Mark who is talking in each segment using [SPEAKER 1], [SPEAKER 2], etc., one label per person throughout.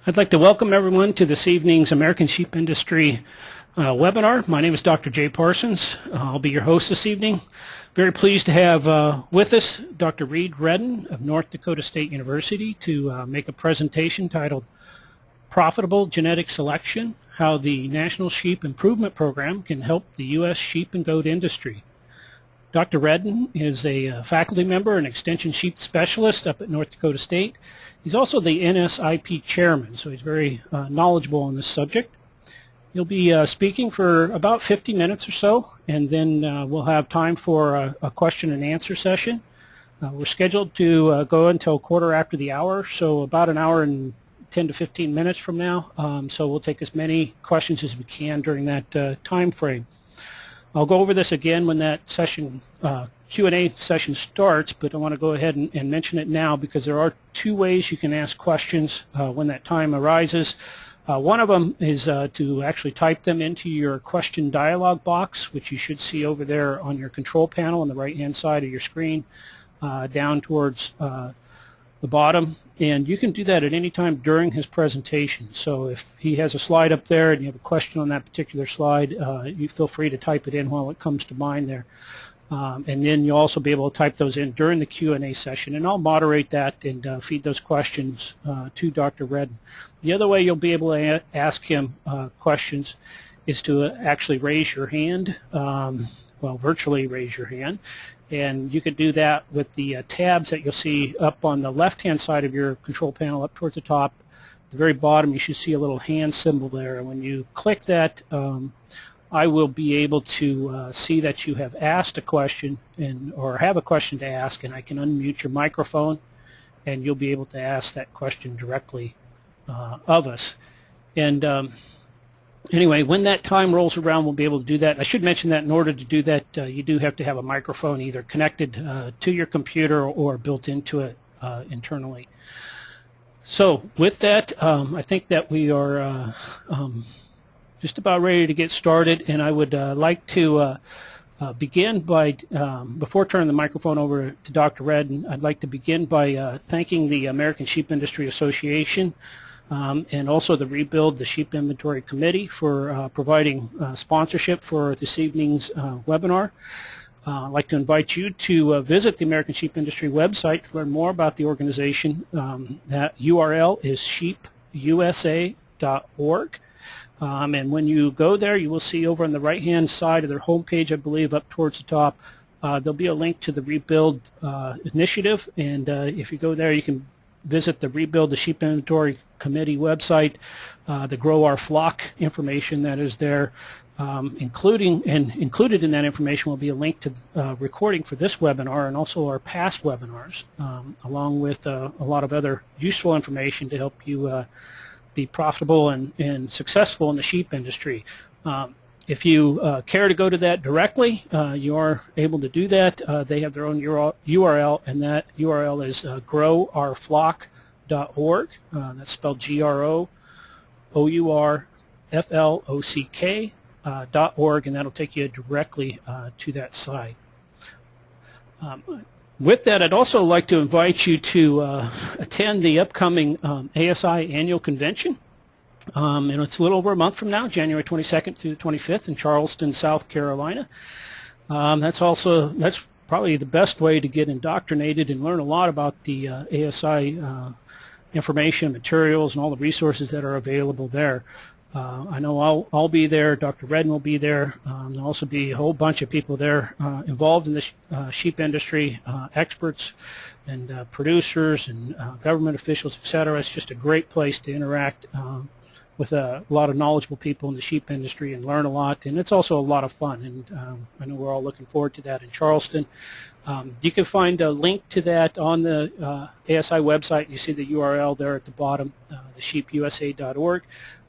[SPEAKER 1] I'd like to welcome everyone to this evening's American Sheep Industry webinar. My name is Dr. Jay Parsons. I'll be your host this evening. Very pleased to have with us Dr. Reed Redden of North Dakota State University to make a presentation titled Profitable Genetic Selection, How the National Sheep Improvement Program Can Help the U.S. Sheep and Goat Industry. Dr. Redden is a faculty member and extension sheep specialist up at North Dakota State. He's also the NSIP chairman, so he's very knowledgeable on this subject. He'll be speaking for about 50 minutes or so, and then we'll have time for a question and answer session. We're scheduled to go until quarter after the hour, so about an hour and 10 to 15 minutes from now. So we'll take as many questions as we can during that time frame. I'll go over this again when that session, Q&A session starts, but I want to go ahead and mention it now because there are two ways you can ask questions when that time arises. One of them is to actually type them into your question dialog box, which you should see over there on your control panel on the right-hand side of your screen, down towards the bottom, and you can do that at any time during his presentation. So if he has a slide up there and you have a question on that particular slide, you feel free to type it in while it comes to mind there. And then you'll also be able to type those in during the Q&A session, and I'll moderate that and feed those questions to Dr. Redden. The other way you'll be able to ask him questions is to actually raise your hand, well, virtually raise your hand. And you can do that with the tabs that you'll see up on the left-hand side of your control panel up towards the top. At the very bottom, you should see a little hand symbol there. And when you click that, I will be able to see that you have asked a question or have a question to ask, and I can unmute your microphone, and you'll be able to ask that question directly of us. And anyway, when that time rolls around, we'll be able to do that. I should mention that in order to do that, you do have to have a microphone either connected to your computer or built into it internally. So with that, I think that we are just about ready to get started, and I would like to begin by, before turning the microphone over to Dr. Redden, I'd like to begin by thanking the American Sheep Industry Association and also the Rebuild the Sheep Inventory Committee for providing sponsorship for this evening's webinar. I'd like to invite you to visit the American Sheep Industry website to learn more about the organization. That URL is sheepusa.org. And when you go there, you will see over on the right-hand side of their homepage, I believe, up towards the top, there'll be a link to the Rebuild initiative. And if you go there, you can visit the Rebuild the Sheep Inventory Committee website, the Grow Our Flock information that is there, included in that information will be a link to recording for this webinar and also our past webinars, along with a lot of other useful information to help you be profitable and successful in the sheep industry. If you care to go to that directly, you are able to do that. They have their own URL, and that URL is growourflock.org. That's spelled GROWURFLOCK.org, and that'll take you directly to that site. With that, I'd also like to invite you to attend the upcoming ASI annual convention. And it's a little over a month from now, January 22nd to 25th in Charleston, South Carolina. That's probably the best way to get indoctrinated and learn a lot about the ASI information, materials, and all the resources that are available there. I know I'll be there. Dr. Redden will be there. There'll also be a whole bunch of people there involved in the sheep industry, experts and producers and government officials, etc. It's just a great place to interact with a lot of knowledgeable people in the sheep industry and learn a lot, and it's also a lot of fun, and I know we're all looking forward to that in Charleston. You can find a link to that on the ASI website. You see the URL there at the bottom, thesheepusa.org.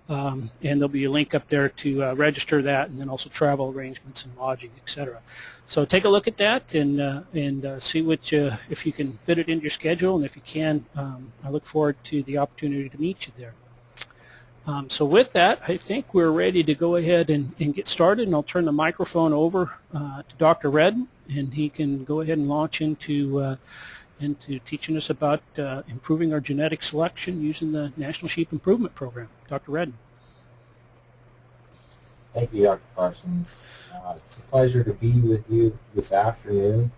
[SPEAKER 1] And there'll be a link up there to register that, and then also travel arrangements and lodging, etc. So take a look at that and see if you can fit it into your schedule, and if you can, I look forward to the opportunity to meet you there. So with that, I think we're ready to go ahead and get started, and I'll turn the microphone over to Dr. Redden, and he can go ahead and launch into into teaching us about improving our genetic selection using the National Sheep Improvement Program. Dr. Redden.
[SPEAKER 2] Thank you, Dr. Parsons. It's a pleasure to be with you this afternoon.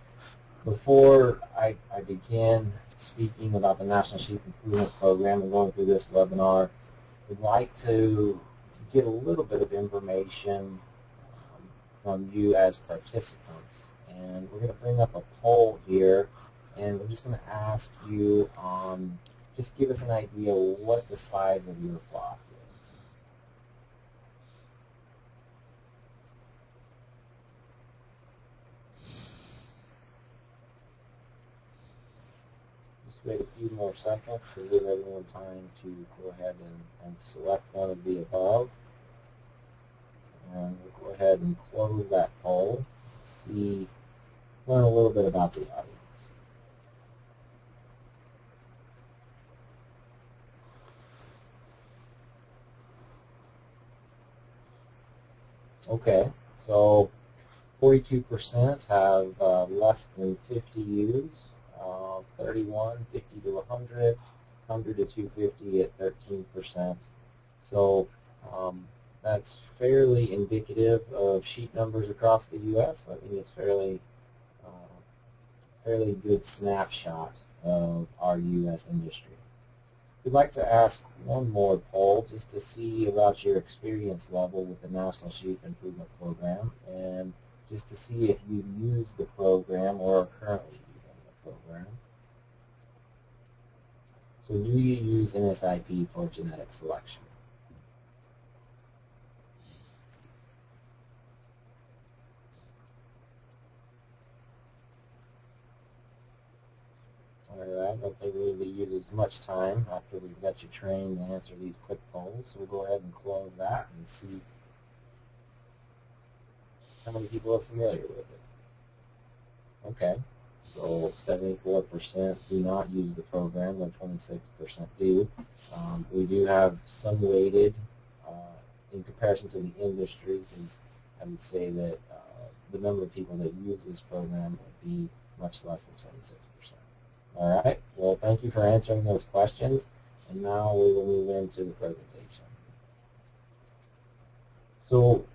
[SPEAKER 2] Before I begin speaking about the National Sheep Improvement Program and going through this webinar, I'd like to get a little bit of information from you as participants. And we're going to bring up a poll here, and we're just going to ask you, just give us an idea what the size of your flock is. Just wait a few more seconds to give everyone time to go ahead and select one of the above. And we'll go ahead and close that poll. Learn a little bit about the audience. Okay, so 42% have less than 50 ewes, 31, 50 to 100, 100 to 250 at 13%. So that's fairly indicative of sheep numbers across the U.S. I think it's fairly good snapshot of our U.S. industry. We'd like to ask one more poll just to see about your experience level with the National Sheep Improvement Program, and just to see if you use the program or are currently using the program. So do you use NSIP for genetic selection? Alright, I don't think we need to use as much time after we've got you trained to answer these quick polls. So we'll go ahead and close that and see how many people are familiar with it. Okay, so 74% do not use the program, and 26% do. We do have some weighted in comparison to the industry, because I would say that the number of people that use this program would be much less than 26%. All right, well, thank you for answering those questions, and now we will move into the presentation. So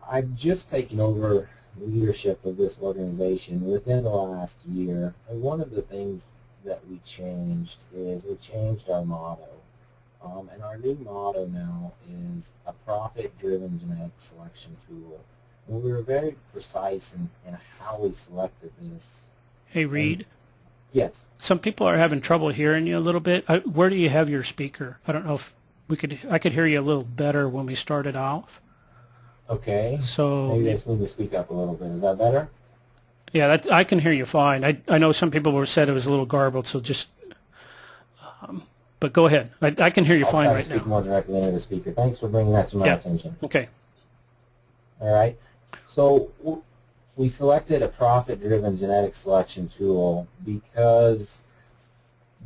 [SPEAKER 2] I've just taken over leadership of this organization within the last year, and one of the things that we changed is we changed our motto. And our new motto now is a profit-driven genetic selection tool. And we were very precise in how we selected this.
[SPEAKER 1] Hey, Reed.
[SPEAKER 2] Yes.
[SPEAKER 1] Some people are having trouble hearing you a little bit. Where do you have your speaker? I don't know if I could hear you a little better when we started off.
[SPEAKER 2] Okay.
[SPEAKER 1] So
[SPEAKER 2] maybe I just need to speak up a little bit. Is that better?
[SPEAKER 1] Yeah, I can hear you fine. I know some people said it was a little garbled, so just but go ahead. I can hear you fine right now.
[SPEAKER 2] I'll try to speak more directly into the speaker. Thanks for bringing that to my attention.
[SPEAKER 1] Okay.
[SPEAKER 2] All right. So we selected a profit-driven genetic selection tool because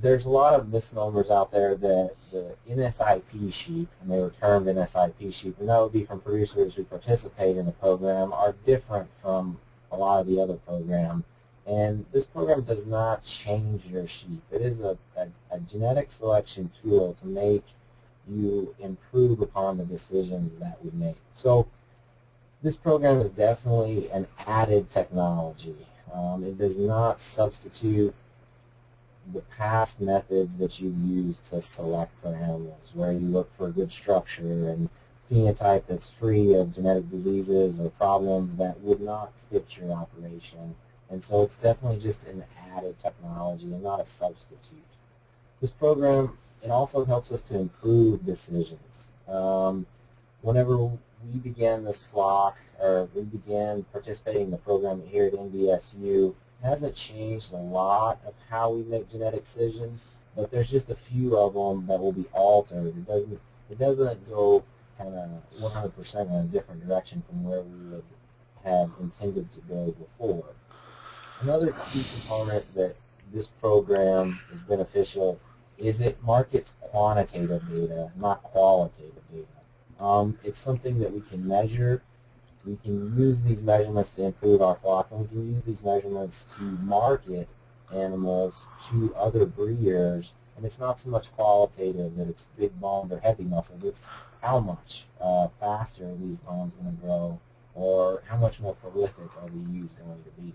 [SPEAKER 2] there's a lot of misnomers out there that the NSIP sheep, and they were termed NSIP sheep, and that would be from producers who participate in the program, are different from a lot of the other programs. And this program does not change your sheep. It is a genetic selection tool to make you improve upon the decisions that we make. So this program is definitely an added technology. It does not substitute the past methods that you use to select for animals, where you look for good structure and phenotype that's free of genetic diseases or problems that would not fit your operation. And so it's definitely just an added technology and not a substitute. This program, it also helps us to improve decisions. Whenever we began this flock, or we began participating in the program here at NDSU, it hasn't changed a lot of how we make genetic decisions, but there's just a few of them that will be altered. It doesn't go kind of 100% in a different direction from where we would have intended to go before. Another key component that this program is beneficial is it markets quantitative data, not qualitative data. It's something that we can measure. We can use these measurements to improve our flock, and we can use these measurements to market animals to other breeders, and it's not so much qualitative that it's big boned or heavy muscled, it's how much faster are these lambs going to grow, or how much more prolific are the ewes going to be.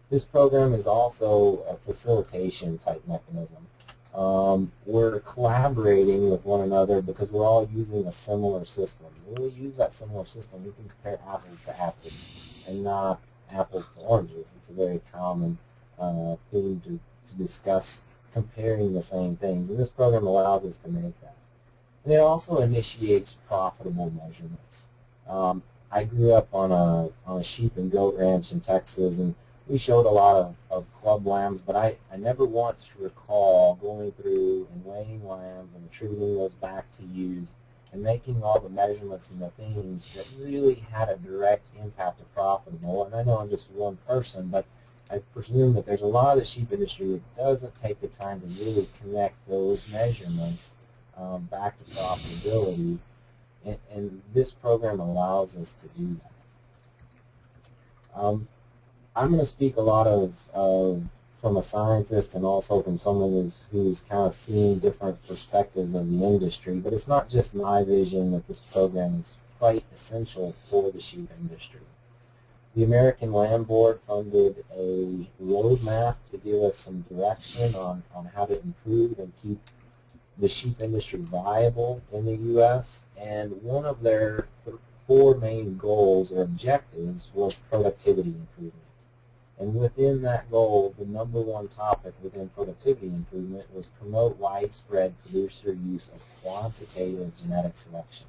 [SPEAKER 2] This program is also a facilitation type mechanism. We're collaborating with one another because we're all using a similar system. When we use that similar system, we can compare apples to apples and not apples to oranges. It's a very common theme to discuss comparing the same things, and this program allows us to make that. And it also initiates profitable measurements. I grew up on a sheep and goat ranch in Texas, and we showed a lot of club lambs, but I never once recall going through and weighing lambs and attributing those back to ewes and making all the measurements and the things that really had a direct impact to profitable. And I know I'm just one person, but I presume that there's a lot of the sheep industry that doesn't take the time to really connect those measurements back to profitability, and this program allows us to do that. I'm going to speak a lot of from a scientist and also from someone who's kind of seeing different perspectives of the industry, but it's not just my vision that this program is quite essential for the sheep industry. The American Lamb Board funded a roadmap to give us some direction on how to improve and keep the sheep industry viable in the U.S., and one of their 4 main goals or objectives was productivity improvement. And within that goal, the #1 topic within productivity improvement was promote widespread producer use of quantitative genetic selection.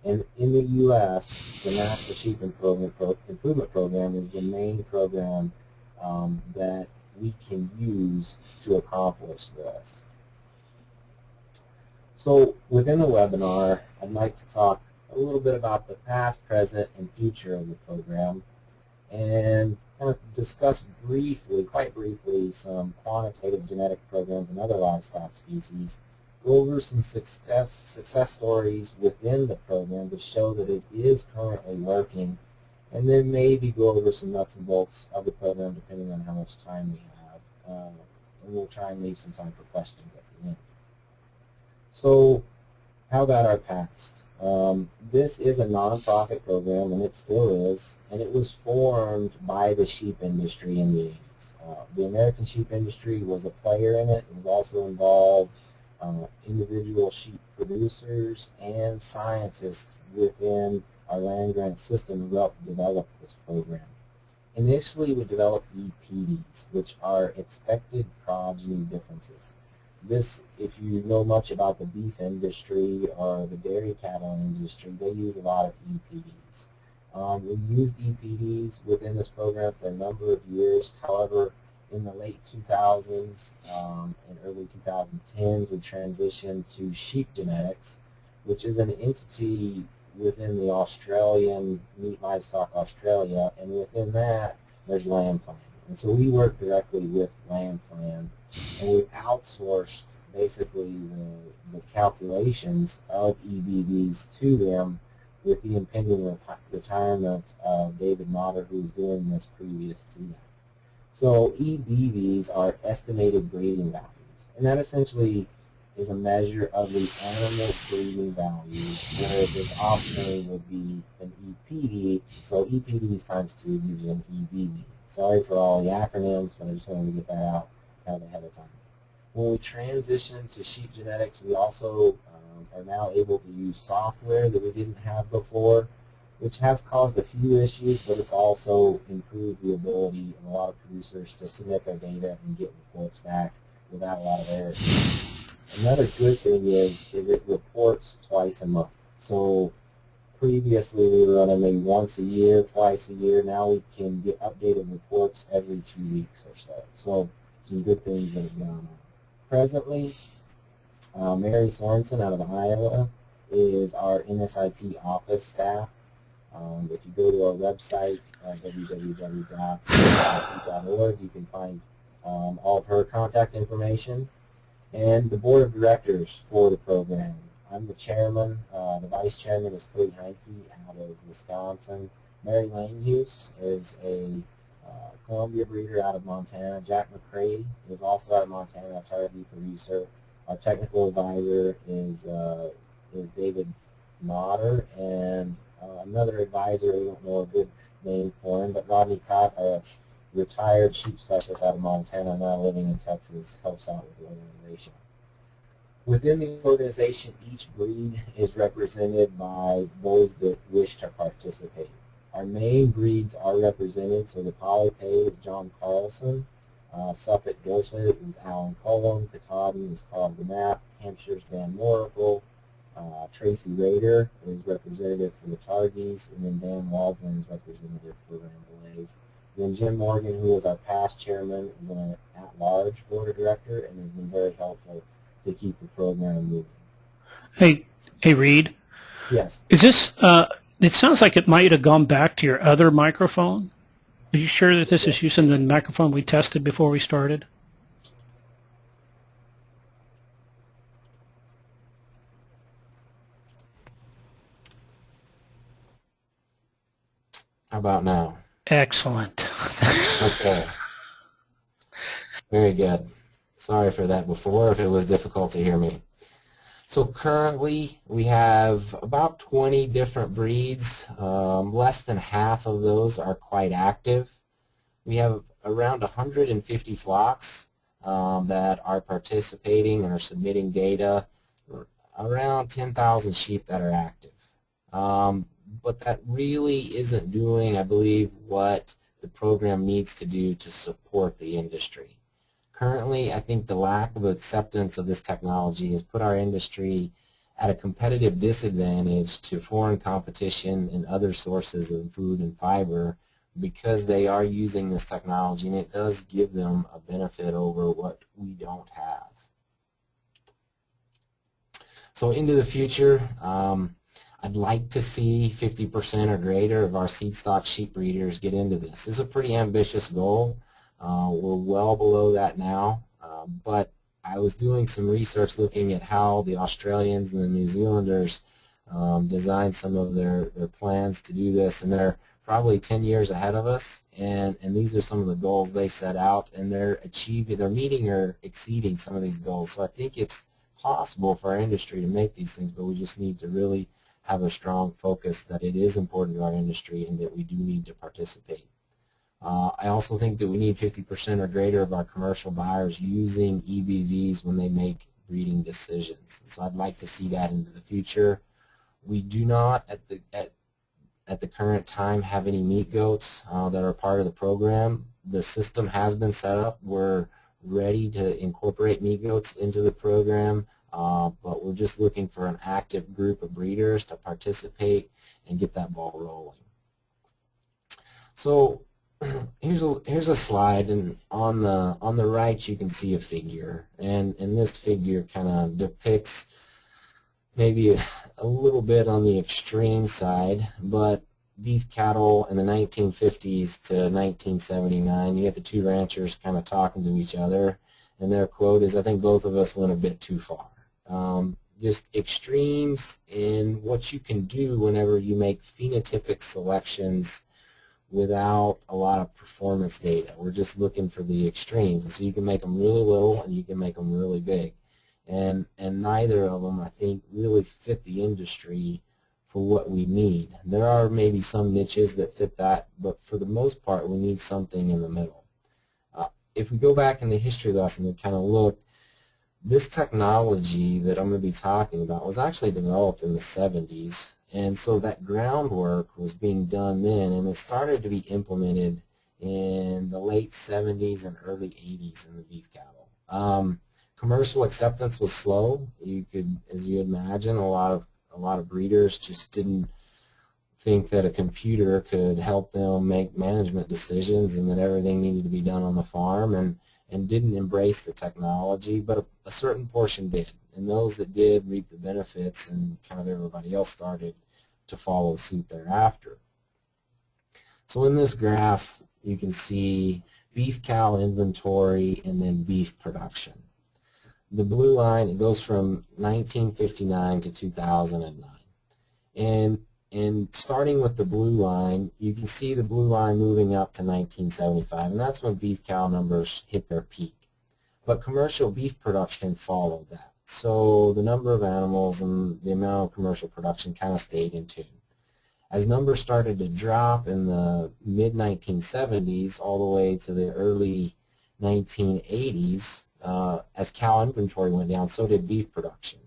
[SPEAKER 2] And in the U.S., the National Sheep Improvement Program is the main program that we can use to accomplish this. So within the webinar, I'd like to talk a little bit about the past, present, and future of the program, and kind of discuss briefly, quite briefly, some quantitative genetic programs and other livestock species, go over some success stories within the program to show that it is currently working, and then maybe go over some nuts and bolts of the program depending on how much time we have. And we'll try and leave some time for questions at the end. So how about our past? This is a nonprofit program, and it still is, and it was formed by the sheep industry in the 80s. The American sheep industry was a player in it. It was also involved individual sheep producers and scientists within our land-grant system who helped develop this program. Initially, we developed EPDs, which are expected progeny differences. This, if you know much about the beef industry or the dairy cattle industry, they use a lot of EPDs. We used EPDs within this program for a number of years. However, in the late 2000s and early 2010s, we transitioned to sheep genetics, which is an entity within the Australian Meat Livestock Australia, and within that, there's LambPlan. And so we work directly with LambPlan, and we outsourced basically the calculations of EBVs to them with the impending retirement of David Motter, who was doing this previous to that. So EBVs are estimated breeding values, and that essentially is a measure of the animal's breeding value, whereas its offspring would be an EPD, so EPDs times 2 gives you an EBV. Sorry for all the acronyms, but I just wanted to get that out ahead of time. When we transitioned to sheep genetics, we also are now able to use software that we didn't have before, which has caused a few issues, but it's also improved the ability of a lot of producers to submit their data and get reports back without a lot of errors. Another good thing is it reports twice a month. So previously we were running maybe once a year, twice a year. Now we can get updated reports every 2 weeks or so. So some good things that have gone on. Presently, Mary Sorensen out of Iowa is our NSIP office staff. If you go to our website, www.nsip.org, you can find all of her contact information and the board of directors for the program. I'm the chairman. The vice chairman is Cody Heinke out of Wisconsin. Mary Langhuse is a Columbia breeder out of Montana. Jack McCready is also out of Montana, a Targhee producer. Our technical advisor is David Nodder, and another advisor, we don't know a good name for him, but Rodney Cott, a retired sheep specialist out of Montana, now living in Texas, helps out with the organization. Within the organization, each breed is represented by those that wish to participate. Our main breeds are represented, so the Polypay is John Carlson, Suffolk Dorset is Alan Cullum, Katahdin is Carl DeMapp, Hampshire's Dan Moracle, Tracy Rader is representative for the Targhees, and then Dan Waldron is representative for Rambouillets. Then Jim Morgan, who was our past chairman, is an at-large board of director and has been very helpful to keep the program moving.
[SPEAKER 1] Hey, Reed.
[SPEAKER 2] Yes.
[SPEAKER 1] Is this? It sounds like it might have gone back to your other microphone. Are you sure that this is using the microphone we tested before we started?
[SPEAKER 2] How about now?
[SPEAKER 1] Excellent.
[SPEAKER 2] Okay. Very good. Sorry for that before if it was difficult to hear me. So currently we have about 20 different breeds. Less than half of those are quite active. We have around 150 flocks that are participating and are submitting data. Around 10,000 sheep that are active. But that really isn't doing, I believe, what the program needs to do to support the industry. Currently, I think the lack of acceptance of this technology has put our industry at a competitive disadvantage to foreign competition and other sources of food and fiber because they are using this technology, and it does give them a benefit over what we don't have. So into the future, I'd like to see 50% or greater of our seed stock sheep breeders get into this. This is a pretty ambitious goal. We're well below that now, but I was doing some research looking at how the Australians and the New Zealanders designed some of their plans to do this, and they're probably 10 years ahead of us, and these are some of the goals they set out, and they're meeting or exceeding some of these goals. So I think it's possible for our industry to make these things, but we just need to really have a strong focus that it is important to our industry and that we do need to participate. I also think that we need 50% or greater of our commercial buyers using EBVs when they make breeding decisions. And so I'd like to see that into the future. We do not at the current time have any meat goats that are part of the program. The system has been set up. We're ready to incorporate meat goats into the program, but we're just looking for an active group of breeders to participate and get that ball rolling. So here's a slide, and on the right you can see a figure, and this figure kind of depicts maybe a little bit on the extreme side, but beef cattle in the 1950s to 1979, you get the two ranchers kind of talking to each other, and their quote is, "I think both of us went a bit too far." Just extremes in what you can do whenever you make phenotypic selections without a lot of performance data. We're just looking for the extremes, and so you can make them really little and you can make them really big, and neither of them, I think, really fit the industry for what we need. There are maybe some niches that fit that, but for the most part we need something in the middle. If we go back in the history lesson and kind of look, this technology that I'm going to be talking about was actually developed in the 70s, and so that groundwork was being done then, and it started to be implemented in the late 70s and early 80s in the beef cattle. Commercial acceptance was slow. You could, as you imagine, a lot of breeders just didn't think that a computer could help them make management decisions and that everything needed to be done on the farm, and didn't embrace the technology, but a certain portion did. And those that did reaped the benefits, and kind of everybody else started to follow suit thereafter. So in this graph, you can see beef cow inventory and then beef production. The blue line, it goes from 1959 to 2009. And And starting with the blue line, you can see the blue line moving up to 1975, and that's when beef cow numbers hit their peak. But commercial beef production followed that. So the number of animals and the amount of commercial production kind of stayed in tune. As numbers started to drop in the mid-1970s all the way to the early 1980s, as cow inventory went down, so did beef production.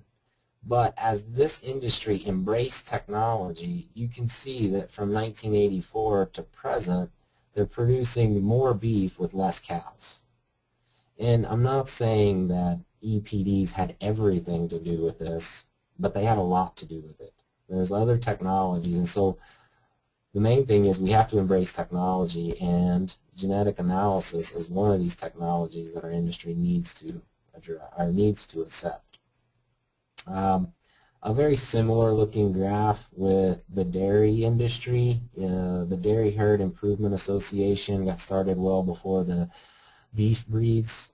[SPEAKER 2] But as this industry embraced technology, you can see that from 1984 to present, they're producing more beef with less cows. And I'm not saying that EPDs had everything to do with this, but they had a lot to do with it. There's other technologies, and so the main thing is we have to embrace technology, and genetic analysis is one of these technologies that our industry needs to address, or needs to accept. A very similar looking graph with the dairy industry. The Dairy Herd Improvement Association got started well before the beef breeds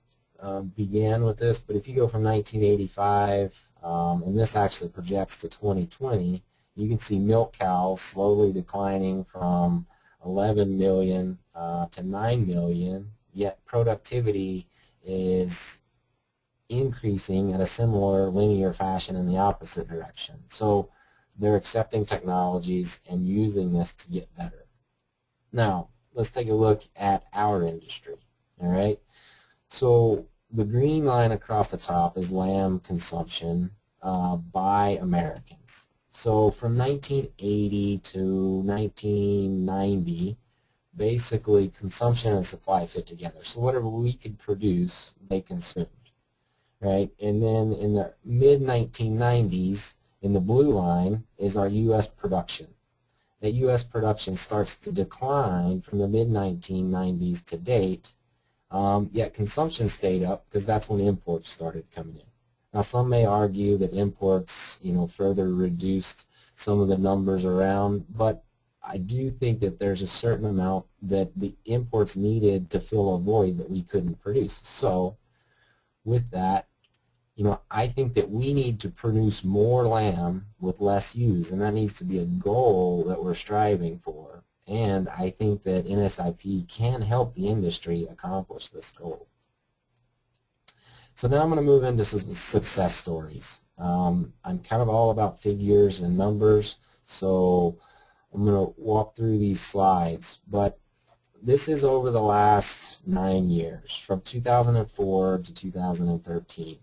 [SPEAKER 2] began with this, but if you go from 1985, and this actually projects to 2020, you can see milk cows slowly declining from 11 million to 9 million, yet productivity is increasing at a similar linear fashion in the opposite direction. So they're accepting technologies and using this to get better. Now, let's take a look at our industry. All right. So the green line across the top is lamb consumption by Americans. So from 1980 to 1990, basically consumption and supply fit together. So whatever we could produce, they consumed. Right? And then in the mid-1990s, in the blue line, is our U.S. production. That U.S. production starts to decline from the mid-1990s to date, yet consumption stayed up because that's when imports started coming in. Now, some may argue that imports, further reduced some of the numbers around, but I do think that there's a certain amount that the imports needed to fill a void that we couldn't produce. So with that, I think that we need to produce more lamb with less ewes, and that needs to be a goal that we're striving for. And I think that NSIP can help the industry accomplish this goal. So now I'm going to move into some success stories. I'm kind of all about figures and numbers, so I'm going to walk through these slides. But this is over the last 9 years, from 2004 to 2013.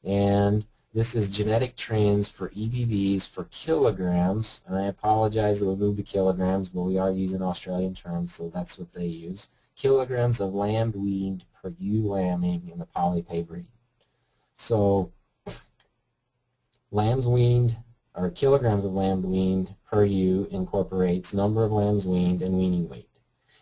[SPEAKER 2] And this is genetic trends for EBVs for kilograms, and I apologize that we moved to kilograms, but we are using Australian terms, so that's what they use. Kilograms of lamb weaned per ewe lambing in the polypay breed. So lambs weaned, or kilograms of lamb weaned per ewe incorporates number of lambs weaned and weaning weight.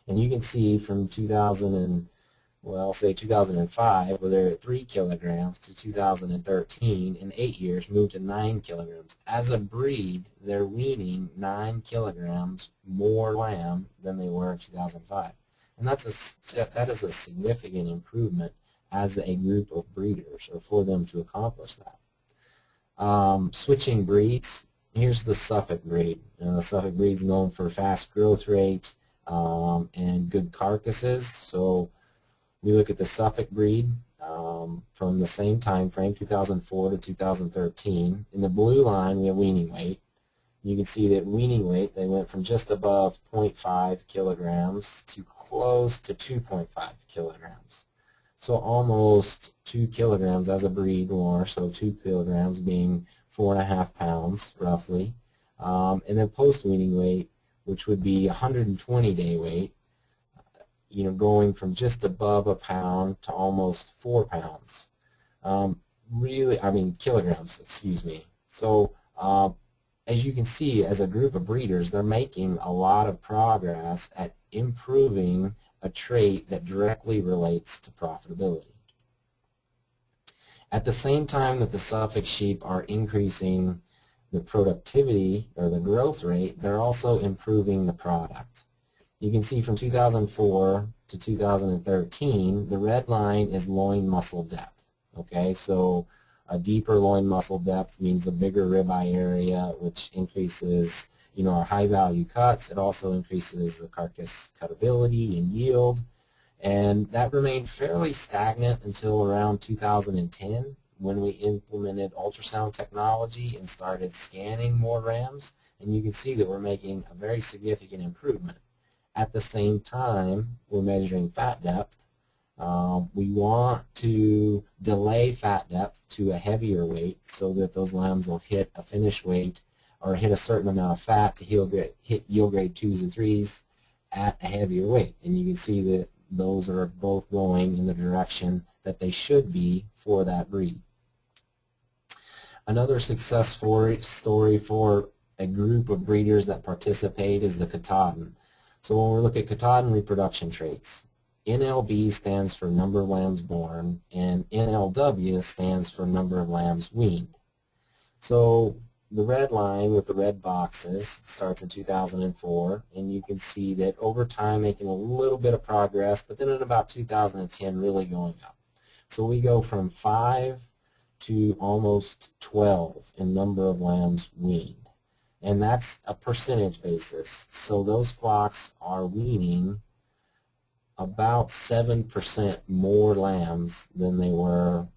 [SPEAKER 2] And you can see from 2005, where they're at 3 kilograms, to 2013, in 8 years, moved to 9 kilograms. As a breed, they're weaning 9 kilograms more lamb than they were in 2005. And that is a significant improvement as a group of breeders, or for them to accomplish that. Switching breeds, here's the Suffolk breed. The Suffolk breed is known for fast growth rate and good carcasses. So we look at the Suffolk breed from the same time frame, 2004 to 2013. In the blue line, we have weaning weight. You can see that weaning weight, they went from just above 0.5 kilograms to close to 2.5 kilograms. So almost 2 kilograms as a breed more, so 2 kilograms being 4.5 pounds roughly. And then post-weaning weight, which would be 120-day weight, going from just above a pound to almost 4 pounds. Kilograms, excuse me. So as you can see, as a group of breeders, they're making a lot of progress at improving a trait that directly relates to profitability. At the same time that the Suffolk sheep are increasing the productivity or the growth rate, they're also improving the product. You can see from 2004 to 2013, the red line is loin muscle depth. Okay, so a deeper loin muscle depth means a bigger ribeye area, which increases our high-value cuts. It also increases the carcass cuttability and yield. And that remained fairly stagnant until around 2010 when we implemented ultrasound technology and started scanning more rams. And you can see that we're making a very significant improvement. At the same time, we're measuring fat depth. We want to delay fat depth to a heavier weight so that those lambs will hit a finish weight or hit a certain amount of fat to hit yield grade 2s and 3s at a heavier weight. And you can see that those are both going in the direction that they should be for that breed. Another success story for a group of breeders that participate is the Katahdin. So when we look at Katahdin reproduction traits, NLB stands for number of lambs born, and NLW stands for number of lambs weaned. So the red line with the red boxes starts in 2004, and you can see that over time making a little bit of progress, but then in about 2010 really going up. So we go from 5 to almost 12 in number of lambs weaned. And that's a percentage basis. So those flocks are weaning about 7% more lambs than they were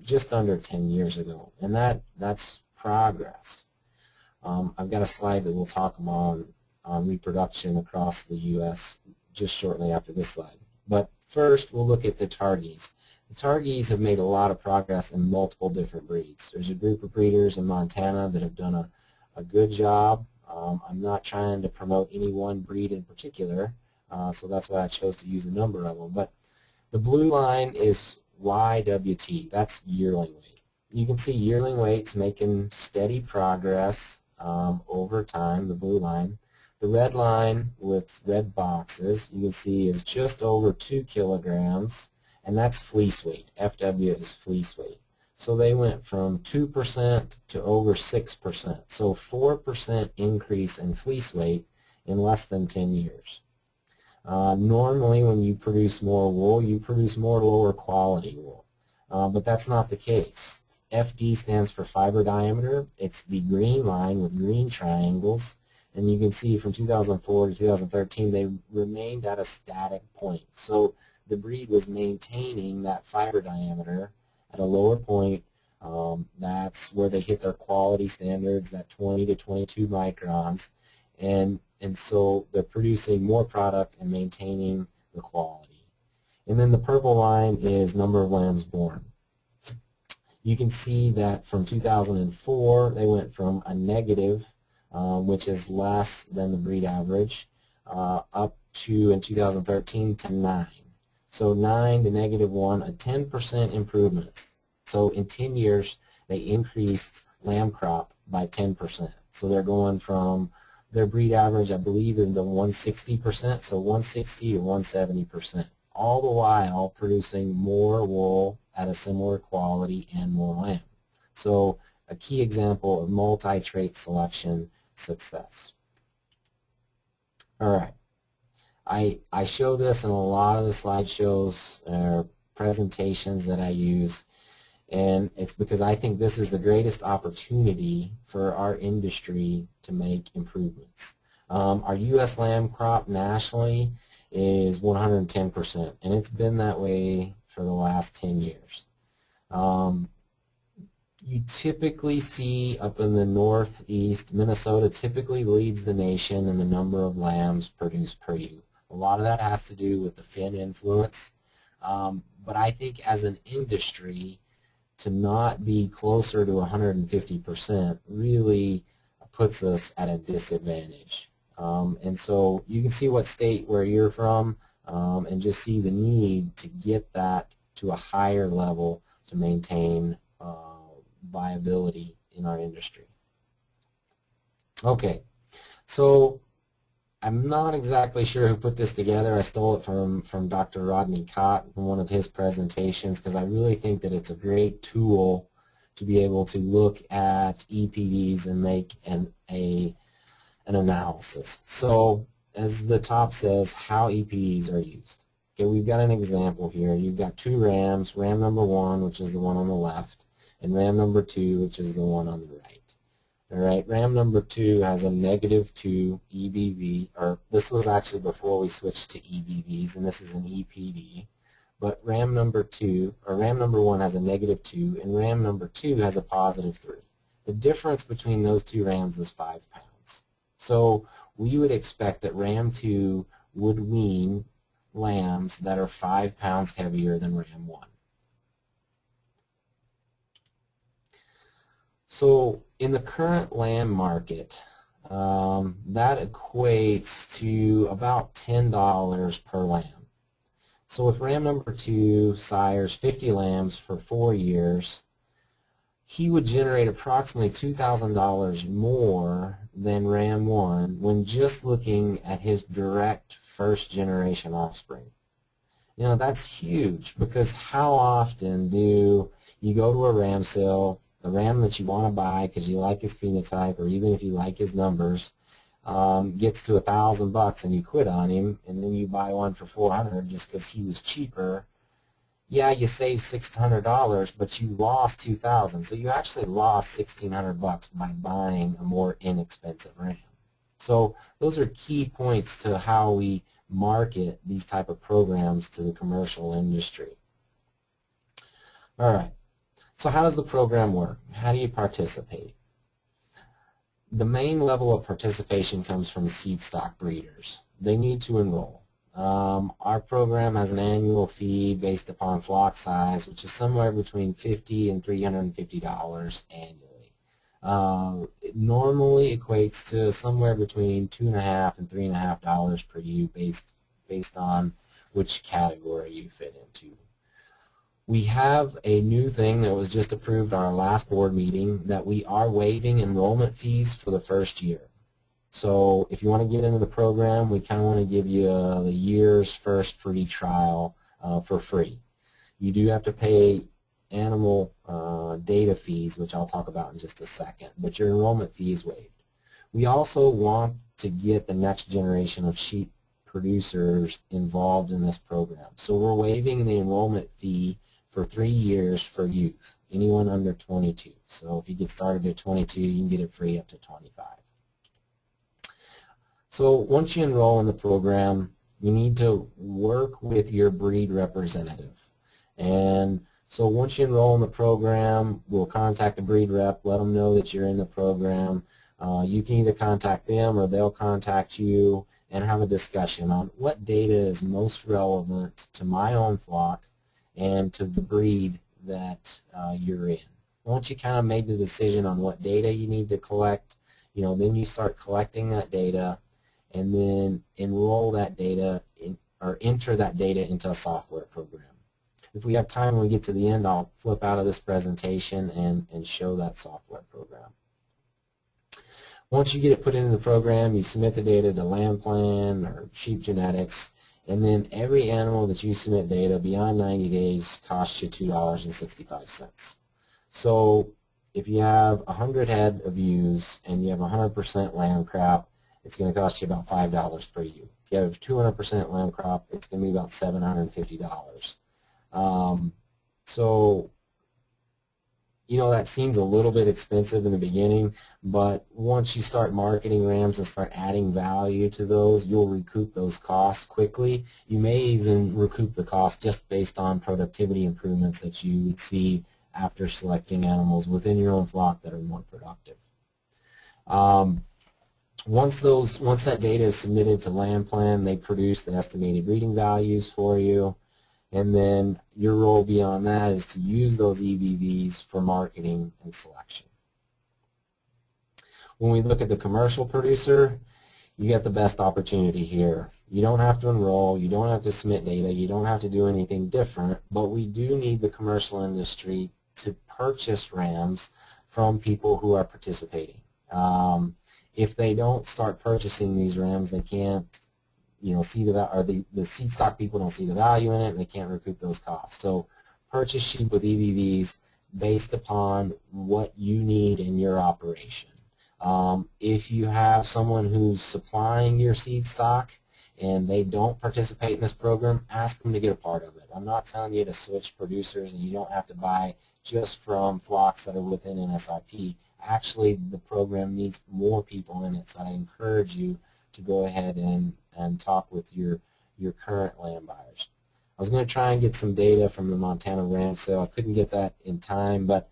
[SPEAKER 2] just under 10 years ago. And that's progress. I've got a slide that we'll talk on reproduction across the U.S. just shortly after this slide. But first, we'll look at the Targhees. The Targhees have made a lot of progress in multiple different breeds. There's a group of breeders in Montana that have done a good job. I'm not trying to promote any one breed in particular, so that's why I chose to use a number of them. But the blue line is YWT. That's yearling weight. You can see yearling weights making steady progress over time, the blue line. The red line with red boxes, you can see, is just over 2 kilograms, and that's fleece weight. FW is fleece weight. So they went from 2% to over 6%. So 4% increase in fleece weight in less than 10 years. Normally when you produce more wool, you produce more lower quality wool. But that's not the case. FD stands for fiber diameter. It's the green line with green triangles. And you can see from 2004 to 2013 they remained at a static point. So the breed was maintaining that fiber diameter at a lower point. That's where they hit their quality standards, that 20 to 22 microns. And so they're producing more product and maintaining the quality. And then the purple line is number of lambs born. You can see that from 2004 they went from a negative, which is less than the breed average, up to in 2013 to 9. So 9 to -1, a 10% improvement. So in 10 years they increased lamb crop by 10%. So they're going from their breed average, I believe, is the 160%, so 160 to 170%, all the while producing more wool at a similar quality and more lamb. So a key example of multi-trait selection success. All right. I show this in a lot of the slideshows or presentations that I use, and it's because I think this is the greatest opportunity for our industry to make improvements. Our U.S. lamb crop nationally is 110%, and it's been that way for the last 10 years. You typically see up in the northeast, Minnesota typically leads the nation in the number of lambs produced per ewe. A lot of that has to do with the Finn influence, but I think as an industry, to not be closer to 150% really puts us at a disadvantage. And so you can see what state where you're from and just see the need to get that to a higher level to maintain viability in our industry. Okay, so I'm not exactly sure who put this together. I stole it from Dr. Rodney Cott in one of his presentations because I really think that it's a great tool to be able to look at EPDs and make an analysis. So as the top says, how EPDs are used. Okay, we've got an example here. You've got 2 rams, ram number 1, which is the one on the left, and ram number 2, which is the one on the right. All right, ram number 2 has a -2 EBV, or this was actually before we switched to EBVs, and this is an EPD. But ram number 2, or ram number 1 has a -2, and ram number 2 has a +3. The difference between those two rams is 5 pounds. So we would expect that ram 2 would wean lambs that are 5 pounds heavier than ram 1. So in the current lamb market, that equates to about $10 per lamb. So if ram number 2 sires 50 lambs for 4 years, he would generate approximately $2,000 more than ram 1 when just looking at his direct first generation offspring. You know, that's huge, because how often do you go to a ram sale, the ram that you want to buy because you like his phenotype, or even if you like his numbers, gets to $1,000 and you quit on him, and then you buy one for $400 just because he was cheaper. Yeah, you saved $600, but you lost $2,000. So you actually lost $1,600 by buying a more inexpensive ram. So those are key points to how we market these type of programs to the commercial industry. All right. So how does the program work? How do you participate? The main level of participation comes from seed stock breeders. They need to enroll. Our program has an annual fee based upon flock size, which is somewhere between $50 and $350 annually. It normally equates to somewhere between $2.50 and $3.50 per ewe based on which category you fit into. We have a new thing that was just approved on our last board meeting, that we are waiving enrollment fees for the first year. So if you want to get into the program, we kind of want to give you the year's first free trial for free. You do have to pay animal data fees, which I'll talk about in just a second, but your enrollment fee is waived. We also want to get the next generation of sheep producers involved in this program. So we're waiving the enrollment fee for 3 years for youth, anyone under 22. So if you get started at 22, you can get it free up to 25. So once you enroll in the program, you need to work with your breed representative. And so once you enroll in the program, we'll contact the breed rep, let them know that you're in the program. You can either contact them or they'll contact you and have a discussion on what data is most relevant to my own flock and to the breed that you're in. Once you kind of made the decision on what data you need to collect, then you start collecting that data and then enroll that data or enter that data into a software program. If we have time when we get to the end, I'll flip out of this presentation and show that software program. Once you get it put into the program, you submit the data to LambPlan or Sheep Genetics, and then every animal that you submit data beyond 90 days costs you $2.65. So if you have 100 head of ewes and you have 100% lamb crop, it's going to cost you about $5 per ewe. If you have 200% lamb crop, it's going to be about $750. So, that seems a little bit expensive in the beginning, but once you start marketing rams and start adding value to those, you'll recoup those costs quickly. You may even recoup the cost just based on productivity improvements that you would see after selecting animals within your own flock that are more productive. Once that data is submitted to LambPlan, they produce the estimated breeding values for you, and then your role beyond that is to use those EBVs for marketing and selection. When we look at the commercial producer, you get the best opportunity here. You don't have to enroll, you don't have to submit data, you don't have to do anything different, but we do need the commercial industry to purchase rams from people who are participating. If they don't start purchasing these rams, they can't, see the seed stock people don't see the value in it, and they can't recoup those costs. So purchase sheep with EBVs based upon what you need in your operation. If you have someone who's supplying your seed stock and they don't participate in this program, ask them to get a part of it. I'm not telling you to switch producers, and you don't have to buy just from flocks that are within NSIP. Actually, the program needs more people in it, so I encourage you to go ahead and talk with your current lamb buyers. I was going to try and get some data from the Montana ram sale. I couldn't get that in time, but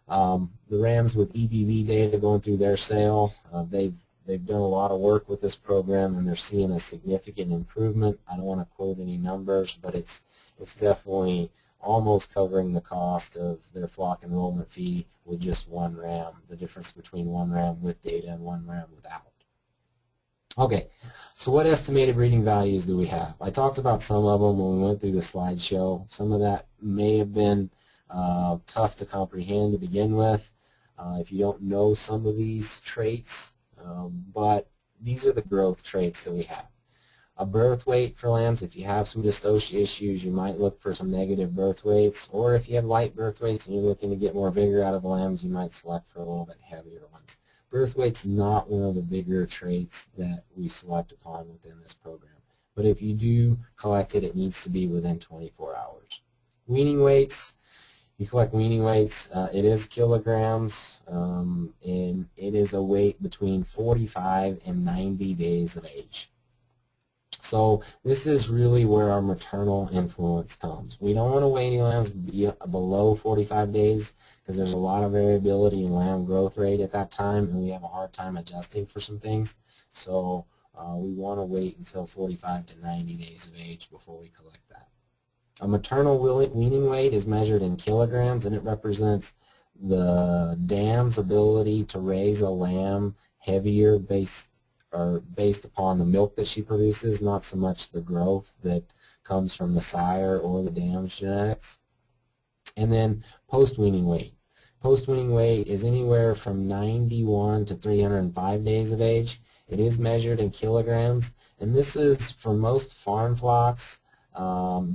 [SPEAKER 2] the rams with EBV data going through their sale, they've done a lot of work with this program, and they're seeing a significant improvement. I don't want to quote any numbers, but it's definitely almost covering the cost of their flock enrollment fee with just one ram, the difference between one ram with data and one ram without. Okay, so what estimated breeding values do we have? I talked about some of them when we went through the slideshow. Some of that may have been tough to comprehend to begin with if you don't know some of these traits, but these are the growth traits that we have. A birth weight for lambs, if you have some dystocia issues, you might look for some negative birth weights, or if you have light birth weights and you're looking to get more vigor out of the lambs, you might select for a little bit heavier ones. Birth weight's not one of the bigger traits that we select upon within this program, but if you do collect it, it needs to be within 24 hours. Weaning weights, you collect weaning weights. It is kilograms, and it is a weight between 45 and 90 days of age. So this is really where our maternal influence comes. We don't want to weigh any lambs below 45 days because there's a lot of variability in lamb growth rate at that time, and we have a hard time adjusting for some things. So we want to wait until 45 to 90 days of age before we collect that. A maternal weaning weight is measured in kilograms, and it represents the dam's ability to raise a lamb heavier based upon the milk that she produces, not so much the growth that comes from the sire or the dam's genetics. And then post-weaning weight. Post-weaning weight is anywhere from 91 to 305 days of age. It is measured in kilograms, and this is, for most farm flocks,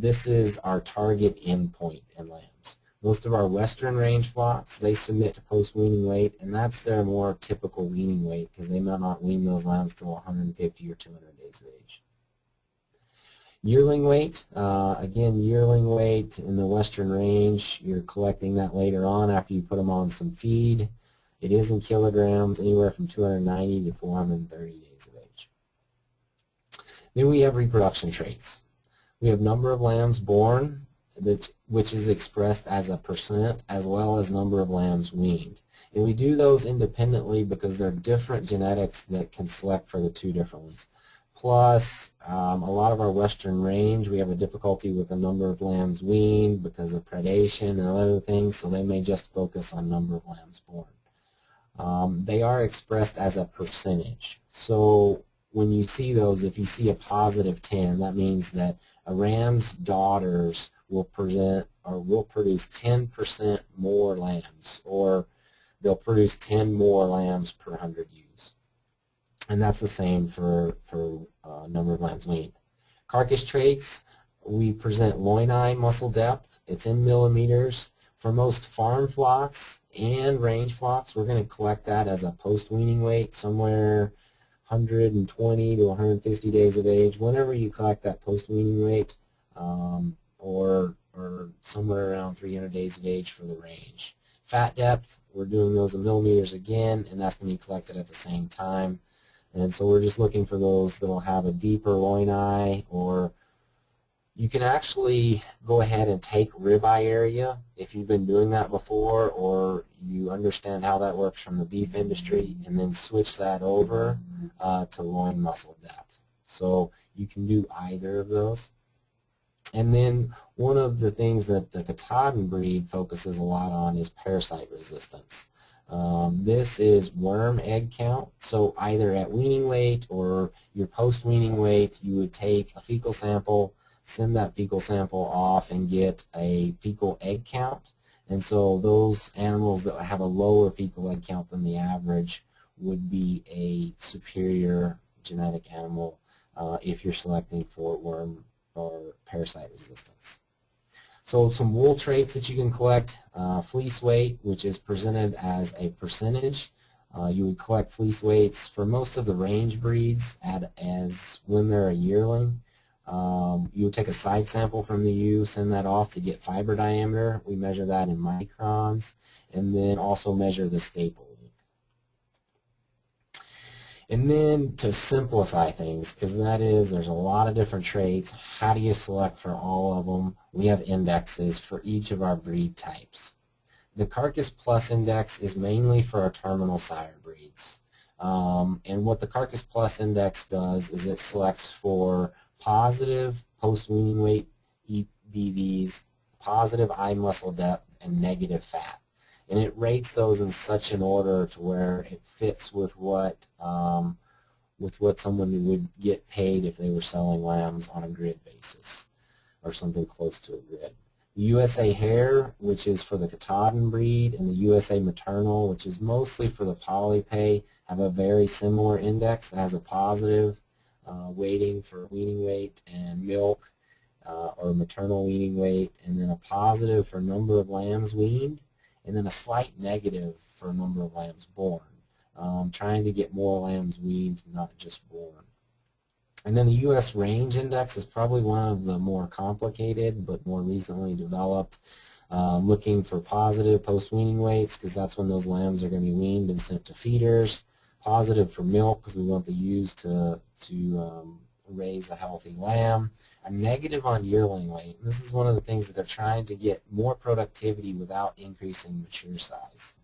[SPEAKER 2] this is our target endpoint in lambs. Most of our western range flocks, they submit to post-weaning weight, and that's their more typical weaning weight because they might not wean those lambs till 150 or 200 days of age. Yearling weight, again, yearling weight in the western range, you're collecting that later on after you put them on some feed. It is in kilograms, anywhere from 290 to 430 days of age. Then we have reproduction traits. We have number of lambs born, which is expressed as a %, as well as number of lambs weaned. And we do those independently because they're different genetics that can select for the two different ones. Plus, a lot of our western range, we have a difficulty with the number of lambs weaned because of predation and other things, so they may just focus on number of lambs born. They are expressed as a percentage. So when you see those, if you see a positive 10, that means that a ram's daughters will produce 10% more lambs, or they'll produce 10 more lambs per 100 ewes. And that's the same for number of lambs weaned. Carcass traits, we present loin-eye muscle depth. It's in millimeters. For most farm flocks and range flocks, we're going to collect that as a post-weaning weight, somewhere 120 to 150 days of age. Whenever you collect that post-weaning weight, or somewhere around 300 days of age for the range. Fat depth, we're doing those in millimeters again, and that's going to be collected at the same time. And so we're just looking for those that will have a deeper loin eye, or you can actually go ahead and take ribeye area if you've been doing that before, or you understand how that works from the beef industry, and then switch that over to loin muscle depth. So you can do either of those. And then one of the things that the Katahdin breed focuses a lot on is parasite resistance. This is worm egg count. So either at weaning weight or your post-weaning weight, you would take a fecal sample, send that fecal sample off, and get a fecal egg count. And so those animals that have a lower fecal egg count than the average would be a superior genetic animal if you're selecting for worm or parasite resistance. So some wool traits that you can collect, fleece weight, which is presented as a percentage You would collect fleece weights for most of the range breeds as when they're a yearling. You would take a side sample from the ewe, send that off to get fiber diameter. We measure that in microns, and then also measure the staple length. And then to simplify things, because there's a lot of different traits. How do you select for all of them? We have indexes for each of our breed types. The Carcass Plus index is mainly for our terminal sire breeds. And what the Carcass Plus index does is it selects for positive post-weaning weight EBVs, positive eye muscle depth, and negative fat. And it rates those in such an order to where it fits with what someone would get paid if they were selling lambs on a grid basis or something close to a grid. The USA Hair, which is for the Katahdin breed, and the USA Maternal, which is mostly for the Polypay, have a very similar index. It has a positive weighting for weaning weight and milk, or maternal weaning weight, and then a positive for number of lambs weaned, and then a slight negative for number of lambs born. Trying to get more lambs weaned, not just born. And then the U.S. Range Index is probably one of the more complicated but more recently developed, looking for positive post-weaning weights because that's when those lambs are going to be weaned and sent to feeders. Positive for milk because we want the ewes to raise a healthy lamb. A negative on yearling weight. And this is one of the things that they're trying to get more productivity without increasing mature size.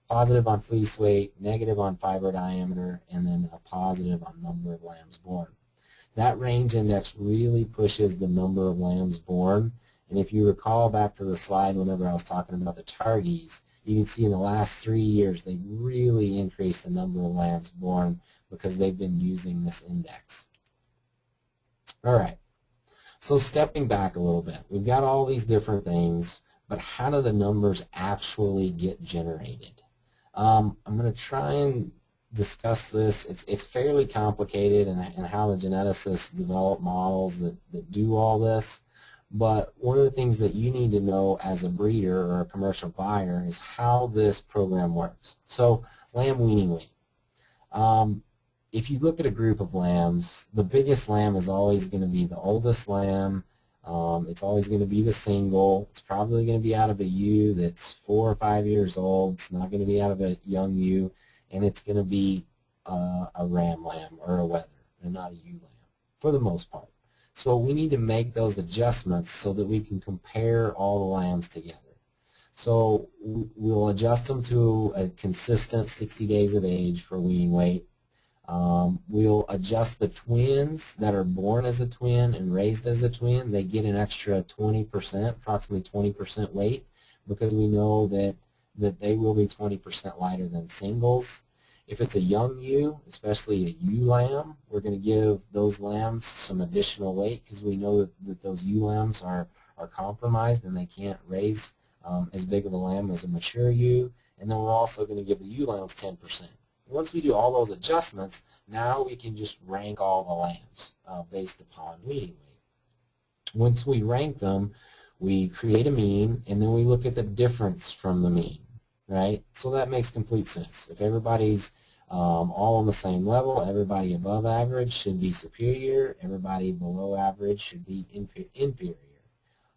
[SPEAKER 2] Positive on fleece weight, negative on fiber diameter, and then a positive on number of lambs born. That range index really pushes the number of lambs born. And if you recall back to the slide whenever I was talking about the Targies, you can see in the last 3 years they really increased the number of lambs born because they've been using this index. All right, so stepping back a little bit, we've got all these different things, but how do the numbers actually get generated? I'm going to try and discuss this. It's fairly complicated and how the geneticists develop models that do all this. But one of the things that you need to know as a breeder or a commercial buyer is how this program works. So lamb weaning weight. If you look at a group of lambs, the biggest lamb is always going to be the oldest lamb. It's always going to be the single. It's probably going to be out of a ewe that's 4 or 5 years old. It's not going to be out of a young ewe. And it's going to be a ram lamb or a wether and not a ewe lamb for the most part. So we need to make those adjustments so that we can compare all the lambs together. So we'll adjust them to a consistent 60 days of age for weaning weight. We'll adjust the twins that are born as a twin and raised as a twin. They get an extra 20%, approximately 20% weight, because we know that they will be 20% lighter than singles. If it's a young ewe, especially a ewe lamb, we're going to give those lambs some additional weight because we know that those ewe lambs are compromised and they can't raise as big of a lamb as a mature ewe. And then we're also going to give the ewe lambs 10%. Once we do all those adjustments, now we can just rank all the lambs based upon weaning weight. Once we rank them, we create a mean, and then we look at the difference from the mean, right? So that makes complete sense. If everybody's all on the same level, everybody above average should be superior, everybody below average should be inferior.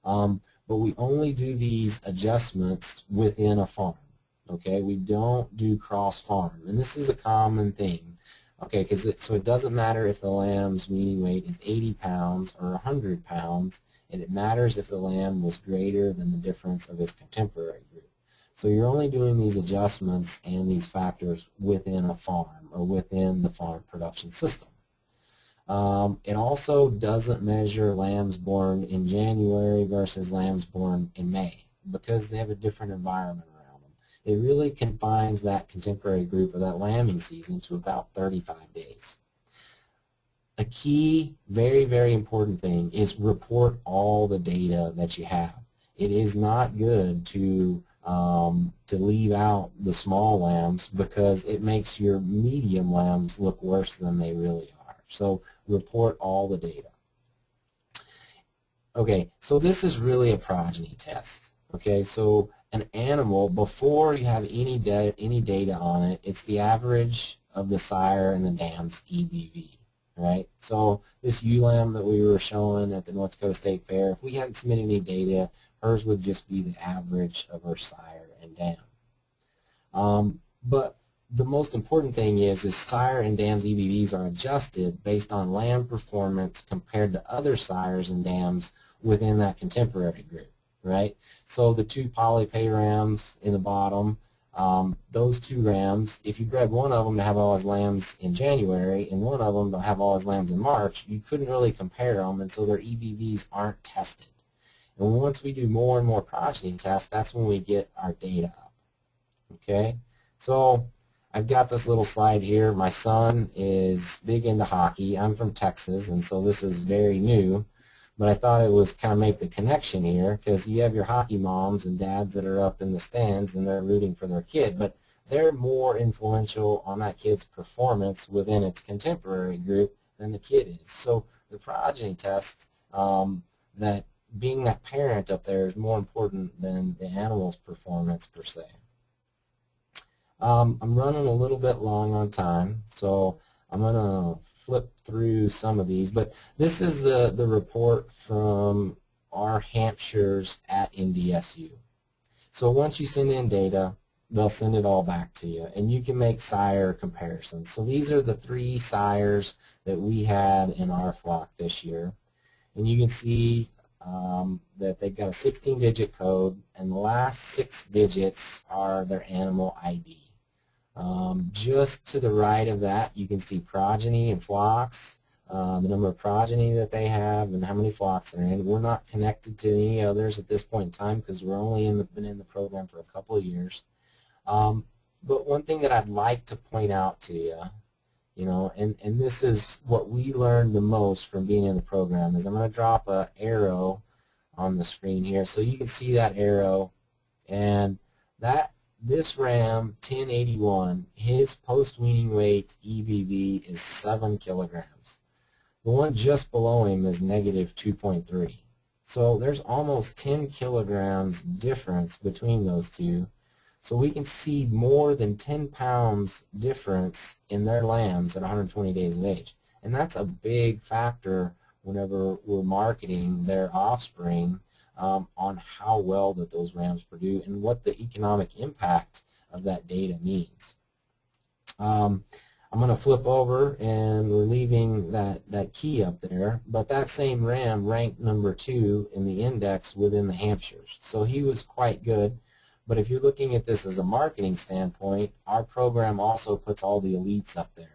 [SPEAKER 2] But we only do these adjustments within a farm. Okay, we don't do cross-farm, and this is a common thing. Okay, because so it doesn't matter if the lamb's weaning weight is 80 pounds or 100 pounds, and it matters if the lamb was greater than the difference of its contemporary group. So you're only doing these adjustments and these factors within a farm or within the farm production system. It also doesn't measure lambs born in January versus lambs born in May because they have a different environment. It really confines that contemporary group or that lambing season to about 35 days. A key, very, very important thing is report all the data that you have. It is not good to leave out the small lambs because it makes your medium lambs look worse than they really are. So report all the data. Okay, so this is really a progeny test. Okay, so an animal before you have any data on it. It's the average of the sire and the dam's EBV, right? So this ewe lamb that we were showing at the North Dakota State Fair, if we hadn't submitted any data, hers would just be the average of her sire and dam. But the most important thing is sire and dam's EBVs are adjusted based on lamb performance compared to other sires and dams within that contemporary group, right? So the two polypay rams in the bottom, those two rams, if you bred one of them to have all his lambs in January and one of them to have all his lambs in March, you couldn't really compare them, and so their EBVs aren't tested. And once we do more and more progeny tests, that's when we get our data up. Okay, so I've got this little slide here. My son is big into hockey. I'm from Texas, and so this is very new. But I thought it was kind of make the connection here, because you have your hockey moms and dads that are up in the stands and they're rooting for their kid, but they're more influential on that kid's performance within its contemporary group than the kid is. So the progeny test, that being that parent up there is more important than the animal's performance per se. I'm running a little bit long on time, so I'm going to flip through some of these, but this is the report from our Hampshires at NDSU. So once you send in data, they'll send it all back to you, and you can make sire comparisons. So these are the 3 sires that we had in our flock this year, and you can see that they've got a 16-digit code, and the last 6 digits are their animal ID. Just to the right of that, you can see progeny and flocks, the number of progeny that they have, and how many flocks they're in. We're not connected to any others at this point in time because we're only been in the program for a couple of years. But one thing that I'd like to point out to you, and this is what we learned the most from being in the program, is I'm going to drop an arrow on the screen here so you can see that arrow, and this ram, 1081, his post-weaning weight EBV is 7 kilograms. The one just below him is negative 2.3. So there's almost 10 kilograms difference between those two. So we can see more than 10 pounds difference in their lambs at 120 days of age. And that's a big factor whenever we're marketing their offspring, on how well that those rams produce and what the economic impact of that data means. I'm going to flip over, and we're leaving that key up there, but that same ram ranked number 2 in the index within the Hampshires. So he was quite good, but if you're looking at this as a marketing standpoint, our program also puts all the elites up there.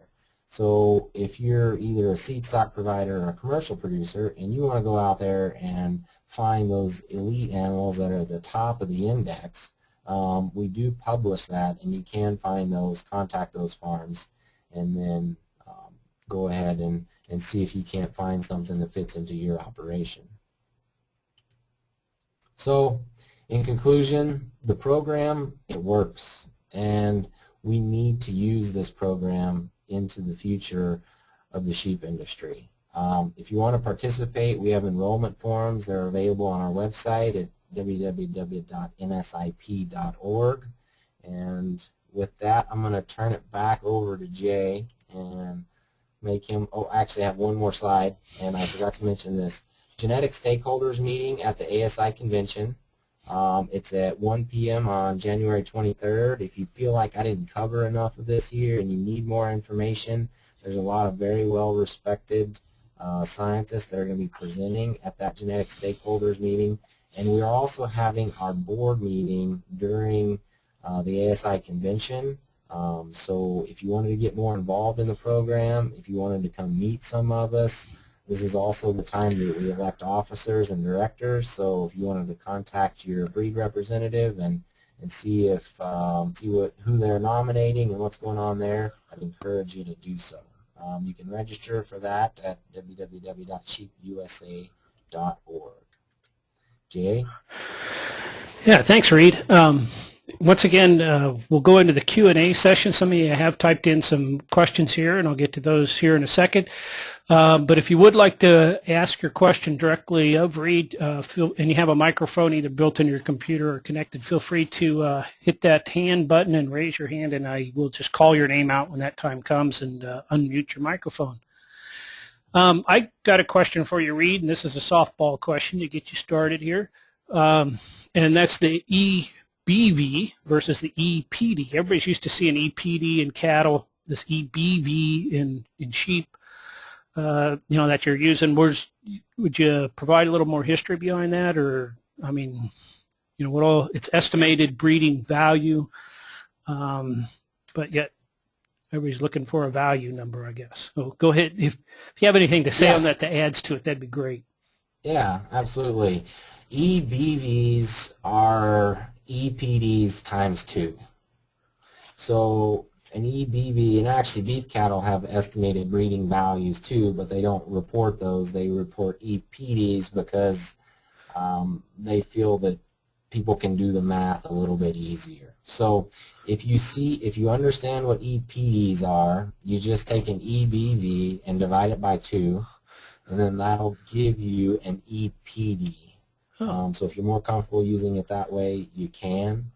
[SPEAKER 2] So if you're either a seed stock provider or a commercial producer and you want to go out there and find those elite animals that are at the top of the index, we do publish that, and you can find those, contact those farms, and then go ahead and see if you can't find something that fits into your operation. So in conclusion, the program, it works, and we need to use this program into the future of the sheep industry. If you want to participate, we have enrollment forms. They're available on our website at www.nsip.org. And with that, I'm going to turn it back over to Jay and make him, actually I have one more slide, and I forgot to mention this. Genetic stakeholders meeting at the ASI convention. It's at 1 p.m. on January 23rd. If you feel like I didn't cover enough of this here and you need more information, there's a lot of very well-respected scientists that are going to be presenting at that genetic stakeholders meeting. And we're also having our board meeting during the ASI convention. So if you wanted to get more involved in the program, if you wanted to come meet some of us, this is also the time that we elect officers and directors. So if you wanted to contact your breed representative and see if who they're nominating and what's going on there, I'd encourage you to do so. You can register for that at www.sheepusa.org. Jay?
[SPEAKER 1] Yeah, thanks, Reed. once again, we'll go into the Q&A session. Some of you have typed in some questions here, and I'll get to those here in a second. But if you would like to ask your question directly of Reed, and you have a microphone either built into your computer or connected, feel free to hit that hand button and raise your hand, and I will just call your name out when that time comes and unmute your microphone. I got a question for you, Reed, and this is a softball question to get you started here. And that's the EBV versus the EPD. Everybody's used to seeing EPD in cattle, this EBV in sheep, that you're using. Would you provide a little more history behind that? Or, I mean, it's estimated breeding value, but yet everybody's looking for a value number, I guess. So go ahead. If you have anything to say on that that adds to it, that'd be great.
[SPEAKER 2] Yeah, absolutely. EBVs are EPDs times 2. So an EBV, and actually beef cattle have estimated breeding values too, but they don't report those. They report EPDs because they feel that people can do the math a little bit easier. So if you understand what EPDs are, you just take an EBV and divide it by 2, and then that'll give you an EPD. So if you're more comfortable using it that way, you can.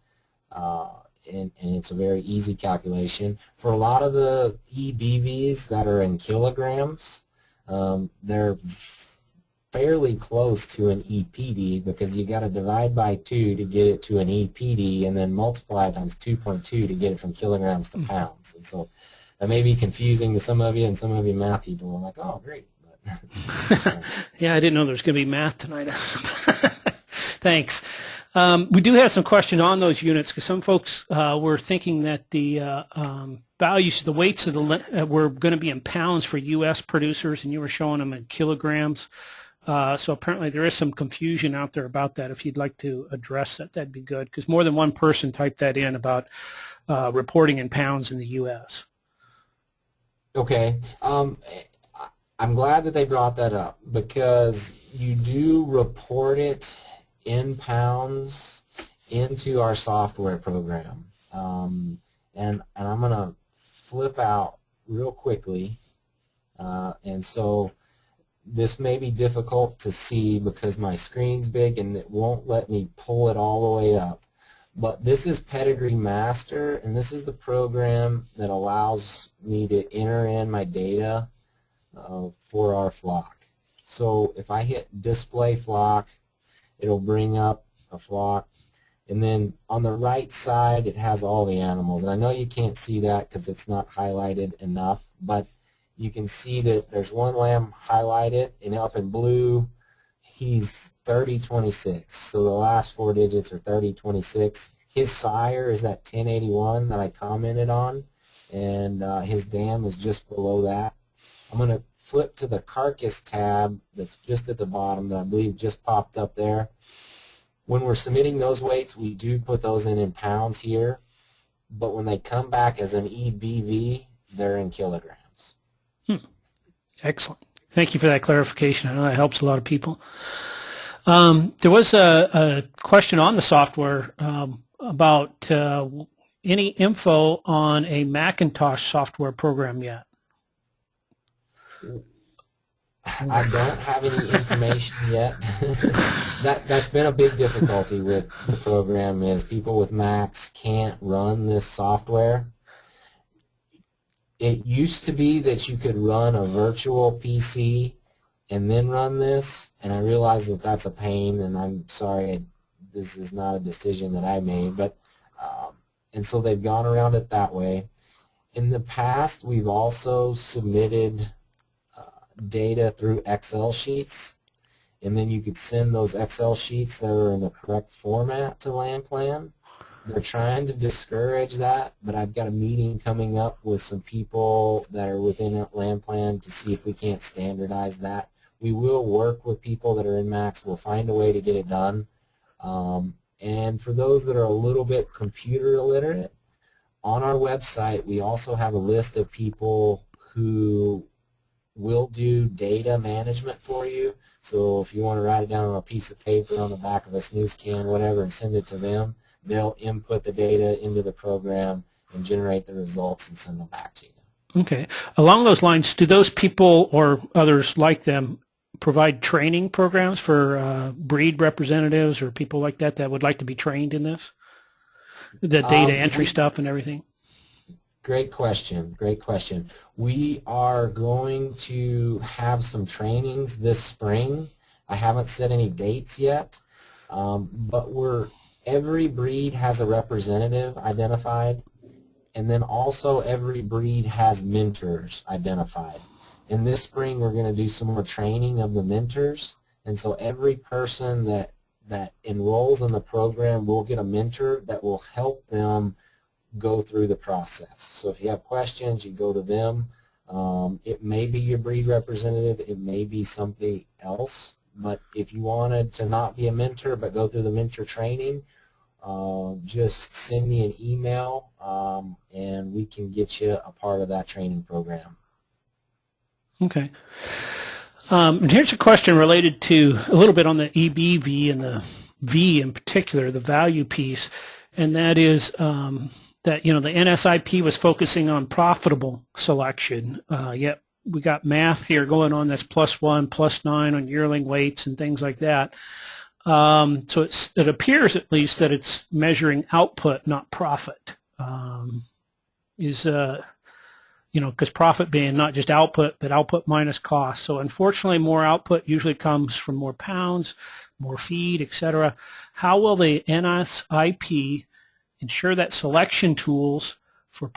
[SPEAKER 2] And it's a very easy calculation. For a lot of the EBVs that are in kilograms, they're fairly close to an EPD because you got to divide by 2 to get it to an EPD, and then multiply it times 2.2 to get it from kilograms to pounds. And so that may be confusing to some of you, and some of you math people are like, oh, great.
[SPEAKER 1] Yeah, I didn't know there was going to be math tonight. Thanks. We do have some questions on those units because some folks were thinking that the values, the weights of were going to be in pounds for U.S. producers, and you were showing them in kilograms. So apparently there is some confusion out there about that. If you'd like to address that, that'd be good, because more than one person typed that in about reporting in pounds in the U.S.
[SPEAKER 2] Okay. I'm glad that they brought that up, because you do report it in pounds into our software program. And I'm going to flip out real quickly. And so this may be difficult to see because my screen's big and it won't let me pull it all the way up. But this is Pedigree Master, and this is the program that allows me to enter in my data for our flock. So if I hit display flock, it'll bring up a flock, and then on the right side it has all the animals. And I know you can't see that because it's not highlighted enough, but you can see that there's one lamb highlighted, and up in blue he's 3026. So the last 4 digits are 3026. His sire is that 1081 that I commented on, and his dam is just below that. I'm going to flip to the carcass tab that's just at the bottom that I believe just popped up there. When we're submitting those weights, we do put those in pounds here, but when they come back as an EBV, they're in kilograms.
[SPEAKER 1] Excellent. Thank you for that clarification. I know that helps a lot of people. There was a question on the software about any info on a Macintosh software program yet.
[SPEAKER 2] I don't have any information yet. That's been a big difficulty with the program, is people with Macs can't run this software. It used to be that you could run a virtual PC and then run this, and I realize that that's a pain, and I'm sorry, this is not a decision that I made, but and so they've gone around it that way. In the past, we've also submitted data through Excel sheets, and then you could send those Excel sheets that are in the correct format to LandPlan. They're trying to discourage that, but I've got a meeting coming up with some people that are within LandPlan to see if we can't standardize that. We will work with people that are in Macs. We'll find a way to get it done. And for those that are a little bit computer illiterate, on our website we also have a list of people who will do data management for you. So if you want to write it down on a piece of paper on the back of a snooze can, whatever, and send it to them, they'll input the data into the program and generate the results and send them back to you.
[SPEAKER 1] Okay. Along those lines, do those people or others like them provide training programs for breed representatives or people like that that would like to be trained in this? The data entry stuff and everything?
[SPEAKER 2] Great question. Great question. We are going to have some trainings this spring. I haven't set any dates yet, but every breed has a representative identified, and then also every breed has mentors identified. And this spring we're going to do some more training of the mentors, and so every person that enrolls in the program will get a mentor that will help them go through the process. So if you have questions, you go to them. It may be your breed representative, it may be somebody else, but if you wanted to not be a mentor but go through the mentor training, just send me an email and we can get you a part of that training program.
[SPEAKER 1] Okay. And here's a question related to a little bit on the EBV and the V in particular, the value piece, and that is that, you know, the NSIP was focusing on profitable selection, yet we got math here going on that's +1, +9 on yearling weights and things like that. So it appears at least that it's measuring output, not profit. You know, because profit being not just output, but output minus cost. So unfortunately, more output usually comes from more pounds, more feed, etc. How will the NSIP ensure that selection tools work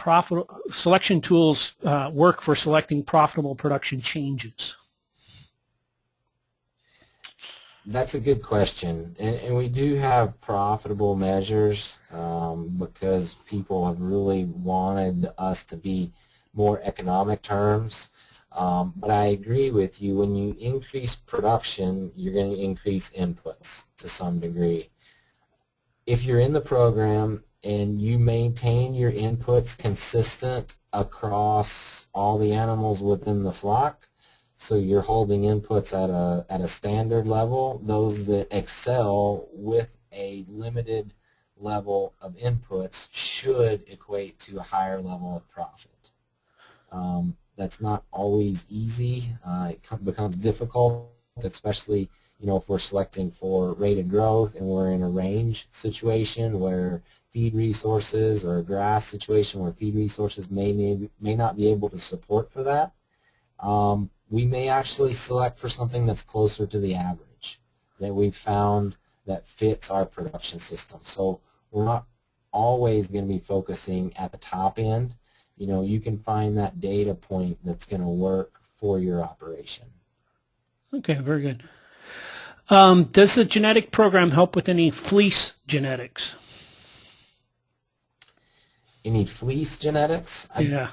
[SPEAKER 1] for selecting profitable production changes?
[SPEAKER 2] That's a good question, and we do have profitable measures because people have really wanted us to be more economic terms. But I agree with you, when you increase production, you're going to increase inputs to some degree. If you're in the program and you maintain your inputs consistent across all the animals within the flock, so you're holding inputs at a standard level, those that excel with a limited level of inputs should equate to a higher level of profit. That's not always easy. It becomes difficult, especially, you know, if we're selecting for rated growth and we're in a range situation where feed resources, or a grass situation where feed resources may not be able to support for that. We may actually select for something that's closer to the average that we've found that fits our production system. So we're not always going to be focusing at the top end. You know, you can find that data point that's going to work for your operation.
[SPEAKER 1] Okay, very good. Does the genetic program help with any fleece genetics?
[SPEAKER 2] Any fleece genetics?
[SPEAKER 1] Yeah.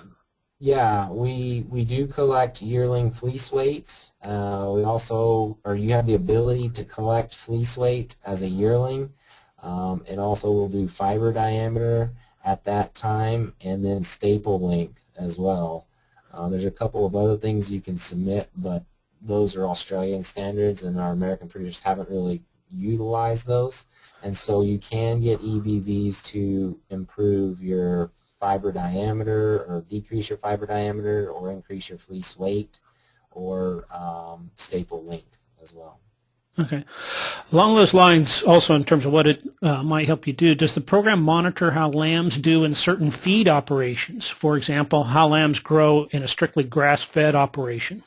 [SPEAKER 2] Yeah, we do collect yearling fleece weight. We also, or you have the ability to collect fleece weight as a yearling. It also will do fiber diameter at that time, and then staple length as well. There's a couple of other things you can submit, but those are Australian standards, and our American producers haven't really utilized those. And so you can get EBVs to improve your fiber diameter, or decrease your fiber diameter, or increase your fleece weight, or staple length as well.
[SPEAKER 1] Okay. Along those lines, also in terms of what it might help you do, does the program monitor how lambs do in certain feed operations? For example, how lambs grow in a strictly grass-fed operation?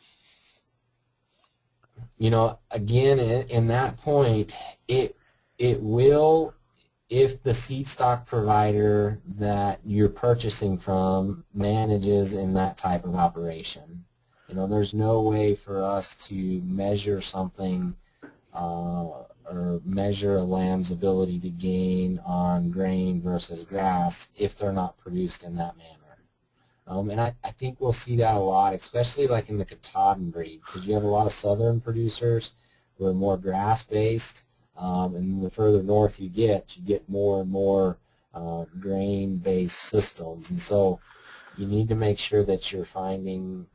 [SPEAKER 2] You know, again, in that point, it will, if the seed stock provider that you're purchasing from manages in that type of operation. You know, there's no way for us to measure something or measure a lamb's ability to gain on grain versus grass if they're not produced in that manner. And I think we'll see that a lot, especially like in the Katahdin breed, because you have a lot of southern producers who are more grass-based, and the further north you get more and more grain-based systems. And so you need to make sure that you're finding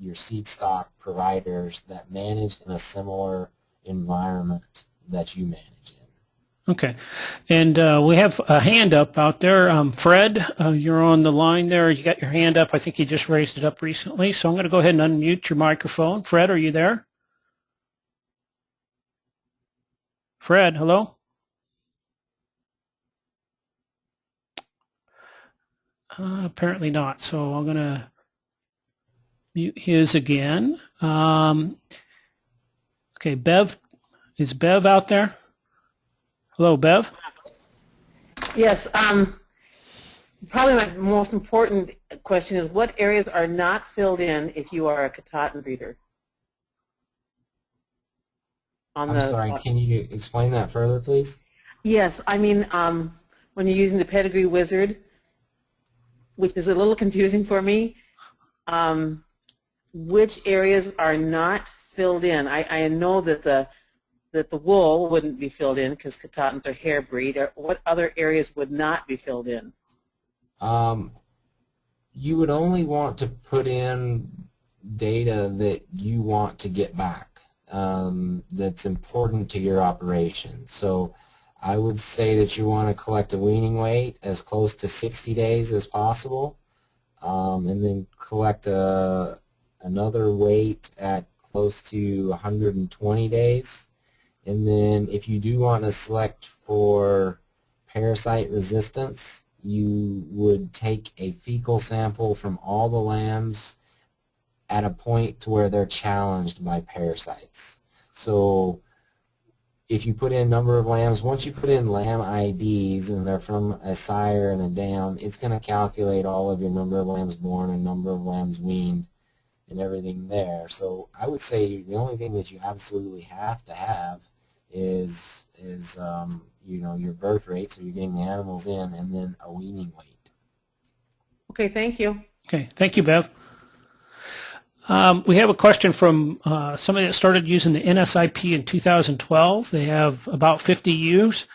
[SPEAKER 2] your seed stock providers that manage in a similar environment that you manage in.
[SPEAKER 1] Okay. And we have a hand up out there. Fred, you're on the line there. You got your hand up. I think you just raised it up recently. So I'm going to go ahead and unmute your microphone. Fred, are you there? Fred, hello? Apparently not. So I'm going to mute his again. Okay, Bev, is Bev out there? Hello, Bev?
[SPEAKER 3] Yes. Probably my most important question is what areas are not filled in if you are a Katahdin breeder?
[SPEAKER 2] I'm sorry, can you explain that further, please?
[SPEAKER 3] Yes, I mean when you're using the Pedigree Wizard, which is a little confusing for me, which areas are not filled in? I know that the wool wouldn't be filled in because Katahdins are hair breed. Or what other areas would not be filled in?
[SPEAKER 2] You would only want to put in data that you want to get back, that's important to your operation. So I would say that you want to collect a weaning weight as close to 60 days as possible, and then collect another weight at close to 120 days. And then if you do want to select for parasite resistance, you would take a fecal sample from all the lambs at a point to where they're challenged by parasites. So if you put in number of lambs, once you put in lamb IDs and they're from a sire and a dam, it's going to calculate all of your number of lambs born and number of lambs weaned and everything there. So I would say the only thing that you absolutely have to have is you know, your birth rate, so you're getting the animals in, and then a weaning weight.
[SPEAKER 3] Okay, thank you.
[SPEAKER 1] Okay, thank you, Bev. We have a question from somebody that started using the NSIP in 2012. They have about 50 ewes.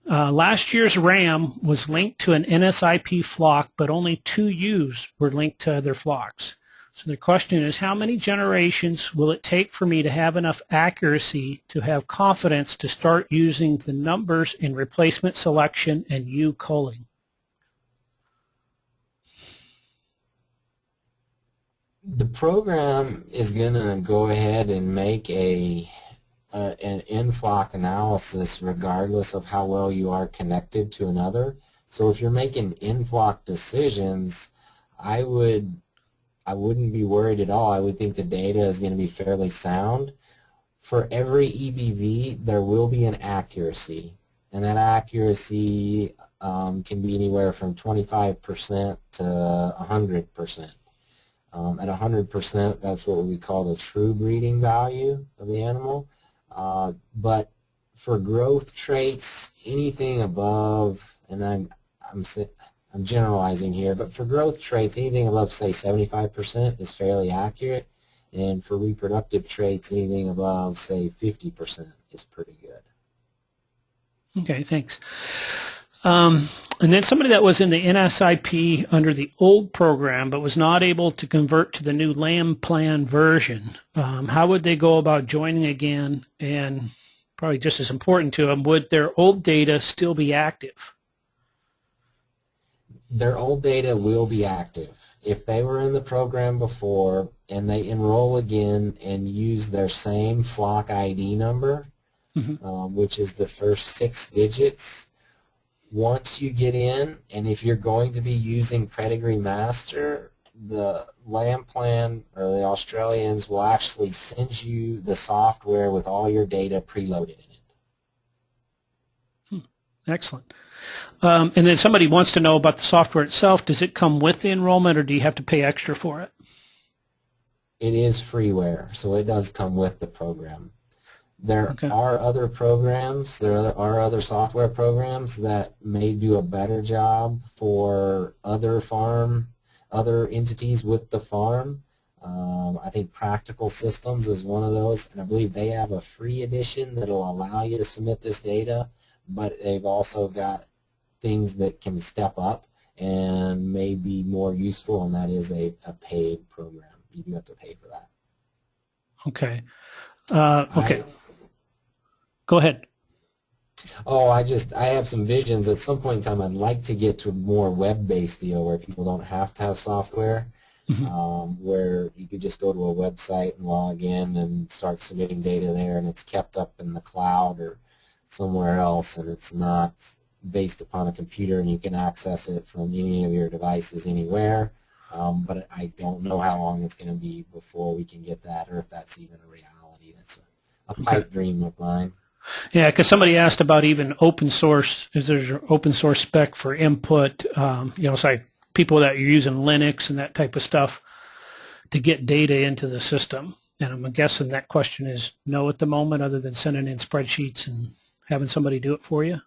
[SPEAKER 1] Last year's ram was linked to an NSIP flock, but only 2 ewes were linked to their flocks. So the question is, how many generations will it take for me to have enough accuracy to have confidence to start using the numbers in replacement selection and ewe culling?
[SPEAKER 2] The program is going to go ahead and make an in-flock analysis regardless of how well you are connected to another. So if you're making in-flock decisions, I wouldn't be worried at all. I would think the data is going to be fairly sound. For every EBV, there will be an accuracy, and that accuracy can be anywhere from 25% to 100%. At 100%, that's what we call the true breeding value of the animal. But for growth traits, anything above, and I'm generalizing here, but for growth traits, anything above, say, 75% is fairly accurate, and for reproductive traits, anything above, say, 50% is pretty good.
[SPEAKER 1] Okay, thanks. And then somebody that was in the NSIP under the old program but was not able to convert to the new lamb plan version, how would they go about joining again? And probably just as important to them, would their old data still be active?
[SPEAKER 2] Their old data will be active. If they were in the program before and they enroll again and use their same flock ID number, which is the first 6 digits, once you get in, and if you're going to be using Pedigree Master, the lamb plan or the Australians will actually send you the software with all your data preloaded in it.
[SPEAKER 1] Excellent. And then somebody wants to know about the software itself. Does it come with the enrollment, or do you have to pay extra for it?
[SPEAKER 2] It is freeware, so it does come with the program. There are other programs, there are other software programs that may do a better job for other entities with the farm. I think Practical Systems is one of those, and I believe they have a free edition that will allow you to submit this data, but they've also got things that can step up and may be more useful, and that is a paid program. You do have to pay for that.
[SPEAKER 1] Okay. Okay. Go ahead.
[SPEAKER 2] Oh, I have some visions. At some point in time, I'd like to get to a more web-based deal where people don't have to have software,
[SPEAKER 1] Mhm.
[SPEAKER 2] where you could just go to a website and log in and start submitting data there, and it's kept up in the cloud or somewhere else, and it's not based upon a computer, and you can access it from any of your devices anywhere. But I don't know how long it's going to be before we can get that, or if that's even a reality. That's a
[SPEAKER 1] Okay.
[SPEAKER 2] pipe dream of mine.
[SPEAKER 1] Yeah, because somebody asked about even open source. Is there an open source spec for input? It's like people that are using Linux and that type of stuff to get data into the system. And I'm guessing that question is no at the moment, other than sending in spreadsheets and having somebody do it for you.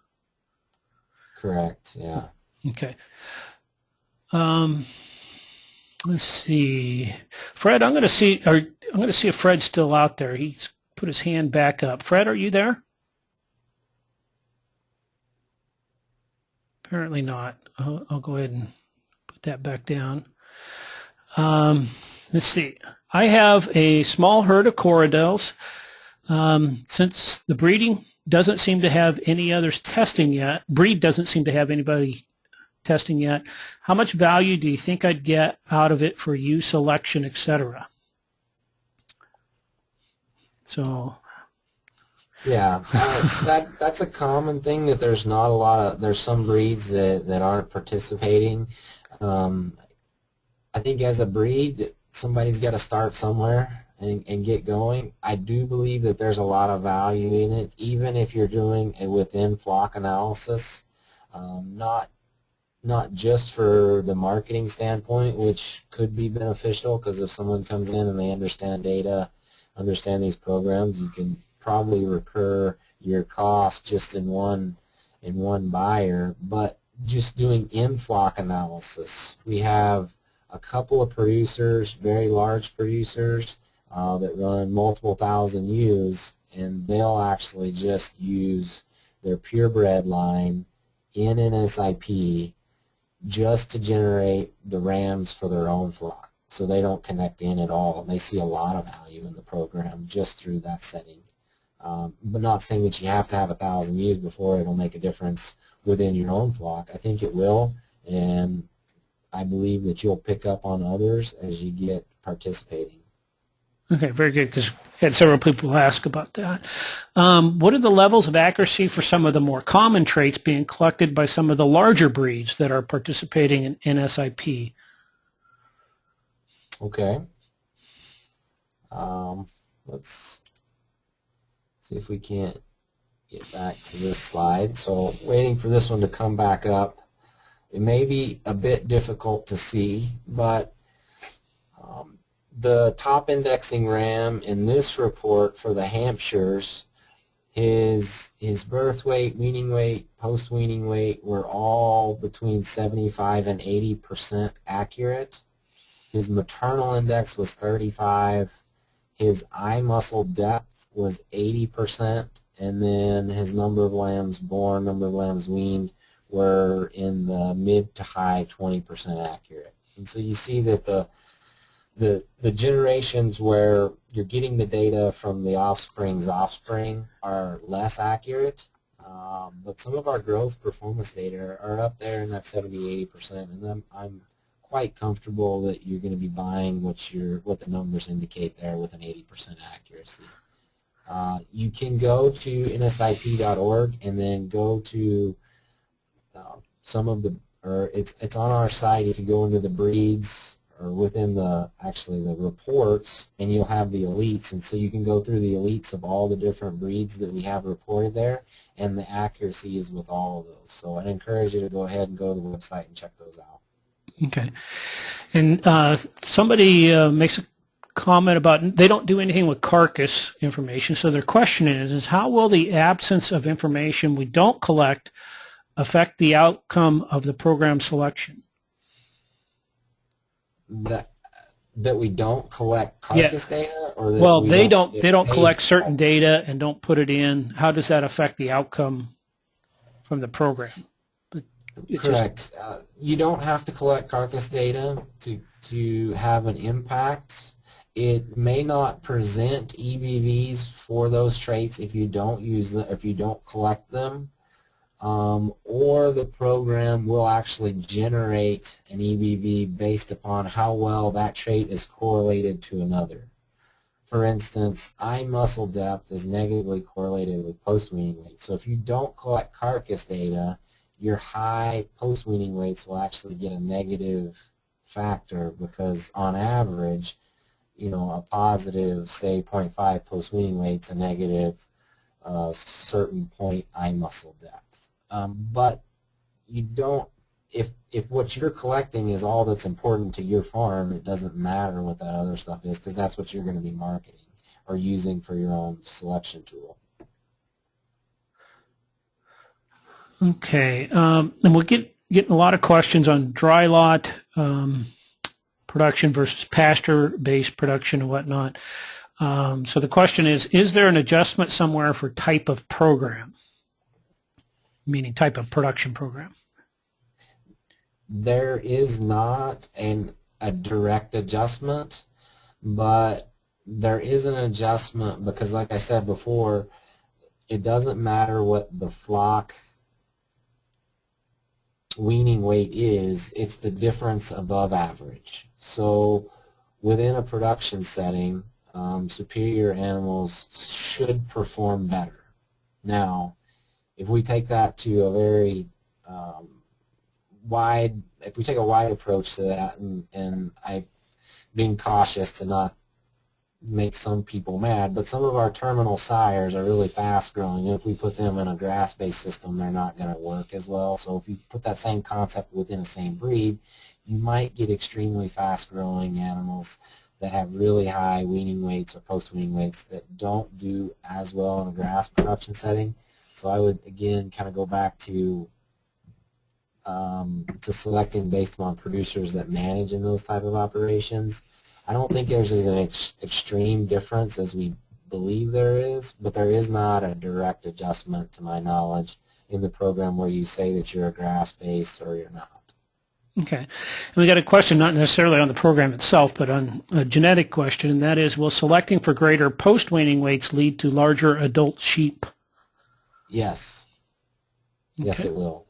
[SPEAKER 2] Correct, yeah.
[SPEAKER 1] Okay. Let's see, Fred. I'm going to see if Fred's still out there. He's put his hand back up. Fred, are you there? Apparently not. I'll go ahead and put that back down. Let's see. I have a small herd of corridels. Since the breeding doesn't seem to have any others testing yet, breed doesn't seem to have anybody testing yet, how much value do you think I'd get out of it for use, selection, etc.? So,
[SPEAKER 2] Yeah, that's a common thing, that there's not a lot of, there's some breeds that aren't participating. I think as a breed, somebody's got to start somewhere and get going. I do believe that there's a lot of value in it, even if you're doing a within flock analysis, not just for the marketing standpoint, which could be beneficial, because if someone comes in and they understand data, understand these programs, you can probably recur your cost just in one buyer. But just doing in-flock analysis, we have a couple of producers, very large producers, that run multiple thousand ewes, and they'll actually just use their purebred line in NSIP just to generate the rams for their own flock. So they don't connect in at all, and they see a lot of value in the program just through that setting. But not saying that you have to have 1,000 ewes before it'll make a difference within your own flock. I think it will, and I believe that you'll pick up on others as you get participating.
[SPEAKER 1] okay, very good, because I had several people ask about that. What are the levels of accuracy for some of the more common traits being collected by some of the larger breeds that are participating in NSIP?
[SPEAKER 2] Okay. Let's see if we can't get back to this slide. So waiting for this one to come back up. It may be a bit difficult to see, but the top indexing ram in this report for the Hampshires, his birth weight, weaning weight, post-weaning weight were all between 75 and 80% accurate. His maternal index was 35. His eye muscle depth was 80%, and then his number of lambs born, number of lambs weaned were in the mid to high 20% accurate. And so you see that the generations where you're getting the data from the offspring's offspring are less accurate, but some of our growth performance data are up there in that 70-80%, and I'm quite comfortable that you're going to be buying what the numbers indicate there with an 80% accuracy. You can go to nsip.org and then go to some of the, or it's on our site. If you go into the breeds or within the reports, and you'll have the elites, and so you can go through the elites of all the different breeds that we have reported there, and the accuracy is with all of those. So I'd encourage you to go ahead and go to the website and check those out.
[SPEAKER 1] Okay. And somebody makes a comment about they don't do anything with carcass information, so their question is how will the absence of information we don't collect affect the outcome of the program selection?
[SPEAKER 2] That we don't collect carcass data, or that
[SPEAKER 1] well,
[SPEAKER 2] we
[SPEAKER 1] they don't
[SPEAKER 2] paid
[SPEAKER 1] collect certain data and don't put it in. How does that affect the outcome from the program?
[SPEAKER 2] Correct. You don't have to collect carcass data to have an impact. It may not present EBVs for those traits if you don't use them, if you don't collect them, or the program will actually generate an EBV based upon how well that trait is correlated to another. For instance, eye muscle depth is negatively correlated with post-weaning weight. So if you don't collect carcass data, your high post-weaning weights will actually get a negative factor because on average, you know, a positive, say, 0.5 post-weaning weight's a negative certain point eye muscle depth. But you don't, if what you're collecting is all that's important to your farm, it doesn't matter what that other stuff is because that's what you're going to be marketing or using for your own selection tool.
[SPEAKER 1] Okay, and we'll getting a lot of questions on dry lot production versus pasture-based production and whatnot. So the question is there an adjustment somewhere for type of program, meaning type of production program?
[SPEAKER 2] There is not a direct adjustment, but there is an adjustment because, like I said before, it doesn't matter what the flock weaning weight is, it's the difference above average. So within a production setting, superior animals should perform better. Now, if we take that to a very if we take a wide approach to that, and I've been cautious to not make some people mad, but some of our terminal sires are really fast growing, and if we put them in a grass-based system, they're not going to work as well. So if you put that same concept within the same breed, you might get extremely fast growing animals that have really high weaning weights or post-weaning weights that don't do as well in a grass production setting. So I would, again, kind of go back to selecting based upon producers that manage in those type of operations. I don't think there's an extreme difference as we believe there is, but there is not a direct adjustment, to my knowledge, in the program where you say that you're a grass-based or you're not.
[SPEAKER 1] Okay. And we got a question not necessarily on the program itself, but on a genetic question, and that is, will selecting for greater post-weaning weights lead to larger adult sheep?
[SPEAKER 2] Yes.
[SPEAKER 1] Okay.
[SPEAKER 2] Yes, it will.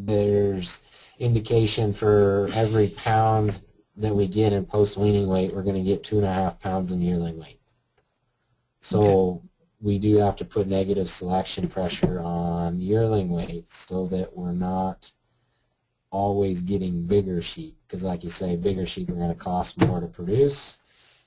[SPEAKER 2] There's indication for every pound that we get in post-weaning weight, we're going to get 2.5 pounds in yearling weight. So we do have to put negative selection pressure on yearling weight so that we're not always getting bigger sheep, because like you say, bigger sheep are going to cost more to produce,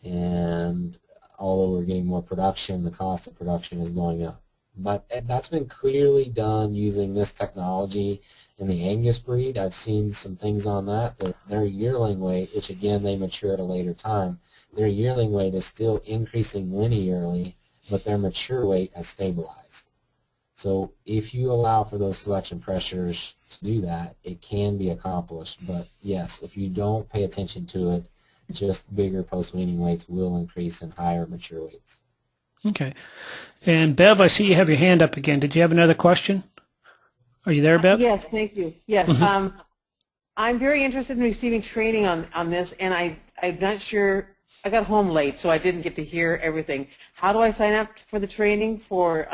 [SPEAKER 2] and although we're getting more production, the cost of production is going up. But that's been clearly done using this technology in the Angus breed. I've seen some things on that their yearling weight, which again they mature at a later time, their yearling weight is still increasing linearly, but their mature weight has stabilized. So if you allow for those selection pressures to do that, it can be accomplished. But yes, if you don't pay attention to it, just bigger post-weaning weights will increase in higher mature weights.
[SPEAKER 1] Okay. And Bev, I see you have your hand up again. Did you have another question? Are you there, Bev?
[SPEAKER 3] Yes, thank you. Yes. I'm very interested in receiving training on this, and I'm not sure. I got home late, so I didn't get to hear everything. How do I sign up for the training for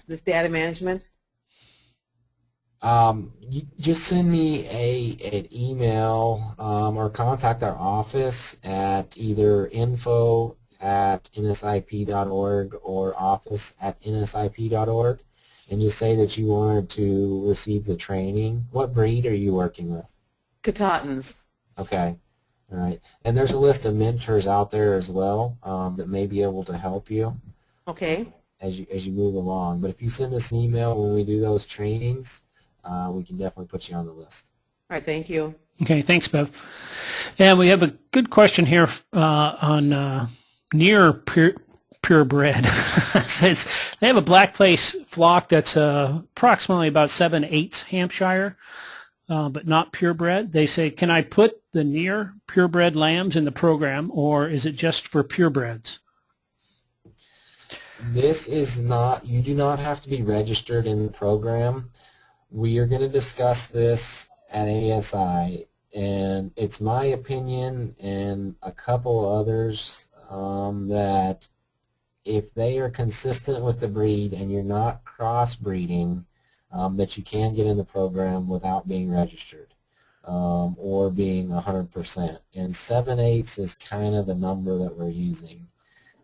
[SPEAKER 3] this data management?
[SPEAKER 2] You just send me an email or contact our office at either info@nsip.org or office@nsip.org, and just say that you wanted to receive the training. What breed are you working with?
[SPEAKER 3] Katahdins.
[SPEAKER 2] Okay. All right. And there's a list of mentors out there as well that may be able to help you.
[SPEAKER 3] Okay.
[SPEAKER 2] As you move along. But if you send us an email when we do those trainings, we can definitely put you on the list.
[SPEAKER 3] All right. Thank you.
[SPEAKER 1] Okay, thanks, Bev. And we have a good question here on near purebred. It says they have a black place flock that's approximately about 7/8 Hampshire, but not purebred. They say, can I put the near purebred lambs in the program, or is it just for purebreds?
[SPEAKER 2] This is not, you do not have to be registered in the program. We are going to discuss this at ASI. And it's my opinion and a couple others that if they are consistent with the breed and you're not crossbreeding, that you can get in the program without being registered or being 100%. And 7/8 is kind of the number that we're using.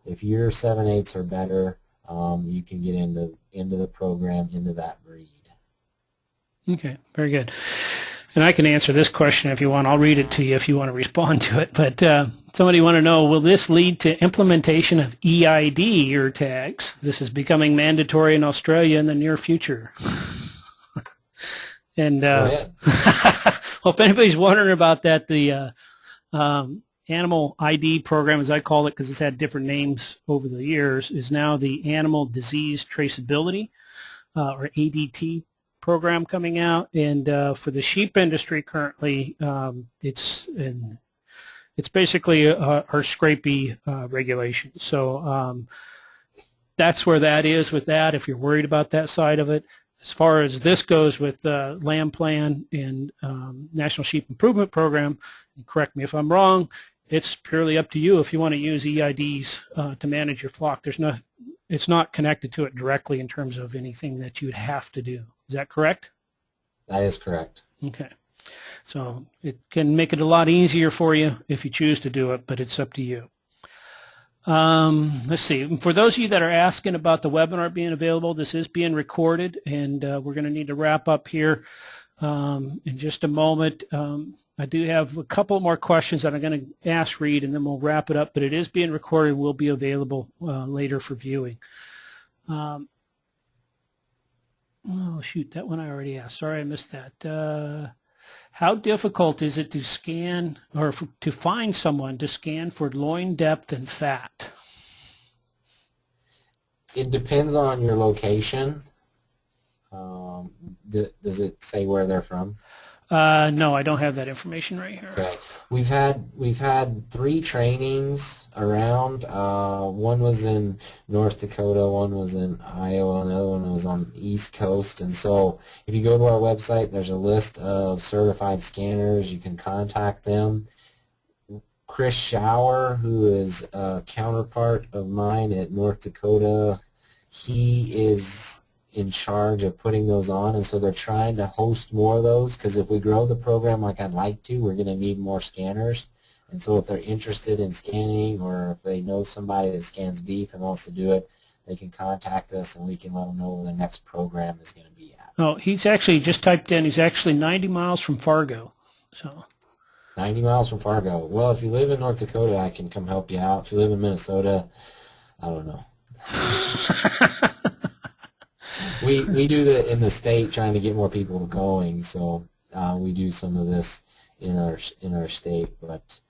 [SPEAKER 2] If your 7/8 or better, you can get into the program, into that breed.
[SPEAKER 1] Okay, very good. And I can answer this question if you want. I'll read it to you if you want to respond to it. But somebody want to know, will this lead to implementation of EID ear tags? This is becoming mandatory in Australia in the near future. And well, if anybody's wondering about that, the Animal ID program, as I call it, because it's had different names over the years, is now the Animal Disease Traceability, or ADT program coming out. And for the sheep industry currently, it's basically our scrapie regulation. So that's where that is with that, if you're worried about that side of it. As far as this goes with Land Plan and National Sheep Improvement Program, and correct me if I'm wrong, it's purely up to you if you want to use EIDs to manage your flock. It's not connected to it directly in terms of anything that you'd have to do. Is that correct?
[SPEAKER 2] That is correct.
[SPEAKER 1] Okay. So it can make it a lot easier for you if you choose to do it, but it's up to you. Let's see. For those of you that are asking about the webinar being available, this is being recorded, and we're going to need to wrap up here in just a moment. I do have a couple more questions that I'm going to ask Reed, and then we'll wrap it up, but it is being recorded and will be available later for viewing. Oh, shoot, that one I already asked. Sorry, I missed that. How difficult is it to scan or to find someone to scan for loin depth and fat?
[SPEAKER 2] It depends on your location. Does it say where they're from?
[SPEAKER 1] No, I don't have that information right here.
[SPEAKER 2] Okay, we've had 3 trainings around. One was in North Dakota, one was in Iowa, another one was on the East Coast. And so, if you go to our website, there's a list of certified scanners. You can contact them. Chris Schauer, who is a counterpart of mine at North Dakota, he is in charge of putting those on, and so they're trying to host more of those, because if we grow the program like I'd like to, we're going to need more scanners. And so if they're interested in scanning, or if they know somebody that scans beef and wants to do it, they can contact us and we can let them know where the next program is going to be at.
[SPEAKER 1] Oh, he's actually just typed in, he's actually 90 miles from Fargo. So
[SPEAKER 2] 90 miles from Fargo. Well, if you live in North Dakota, I can come help you out. If you live in Minnesota, I don't know. We do that in the state, trying to get more people going. So we do some of this in our state, but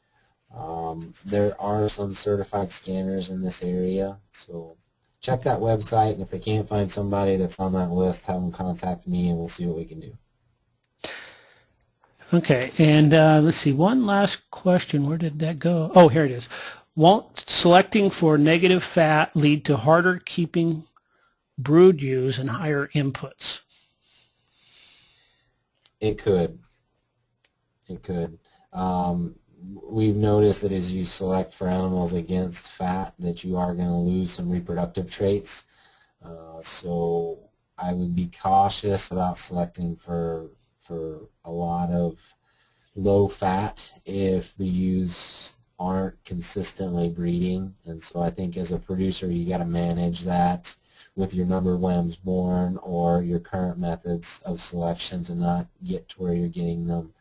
[SPEAKER 2] there are some certified scanners in this area. So check that website, and if they can't find somebody that's on that list, have them contact me, and we'll see what we can do.
[SPEAKER 1] okay, and let's see, one last question. Where did that go? Oh, here it is. Won't selecting for negative fat lead to harder keeping brood use and higher inputs?
[SPEAKER 2] It could. It could. We've noticed that as you select for animals against fat, that you are going to lose some reproductive traits. So I would be cautious about selecting for a lot of low fat if the ewes aren't consistently breeding. And so I think as a producer, you got to manage that with your number of lambs born or your current methods of selection to not get to where you're getting them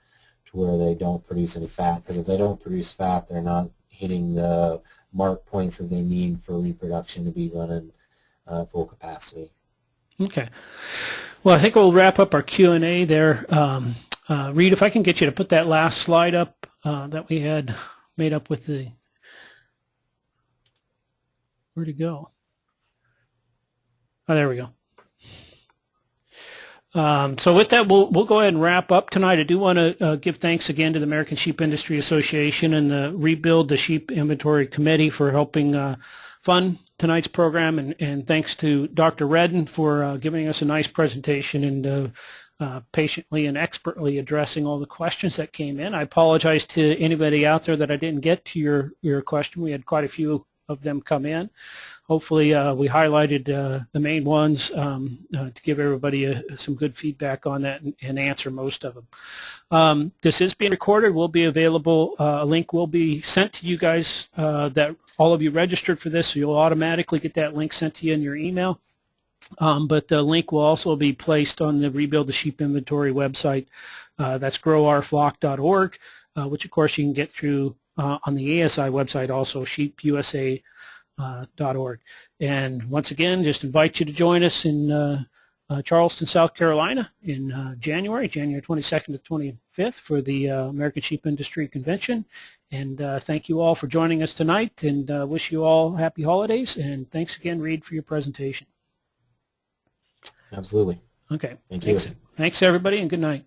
[SPEAKER 2] to where they don't produce any fat. Because if they don't produce fat, they're not hitting the mark points that they need for reproduction to be running full capacity.
[SPEAKER 1] Okay. Well, I think we'll wrap up our Q&A there. Reed, if I can get you to put that last slide up that we had made up with the... Where'd it go? Oh, there we go. So with that, we'll go ahead and wrap up tonight. I do want to give thanks again to the American Sheep Industry Association and the Rebuild the Sheep Inventory Committee for helping fund tonight's program, and thanks to Dr. Redden for giving us a nice presentation and patiently and expertly addressing all the questions that came in. I apologize to anybody out there that I didn't get to your question. We had quite a few of them come in. Hopefully we highlighted the main ones to give everybody some good feedback on that and answer most of them. This is being recorded, will be available, a link will be sent to you guys that all of you registered for this, so you'll automatically get that link sent to you in your email. But the link will also be placed on the Rebuild the Sheep Inventory website. That's growourflock.org, which of course you can get through on the ASI website also, sheepusa.org. And once again, just invite you to join us in Charleston, South Carolina in January 22nd to 25th for the American Sheep Industry Convention. And thank you all for joining us tonight, and wish you all happy holidays. And thanks again, Reed, for your presentation.
[SPEAKER 2] Absolutely.
[SPEAKER 1] Okay.
[SPEAKER 2] Thank
[SPEAKER 1] you. Thanks everybody, and good night.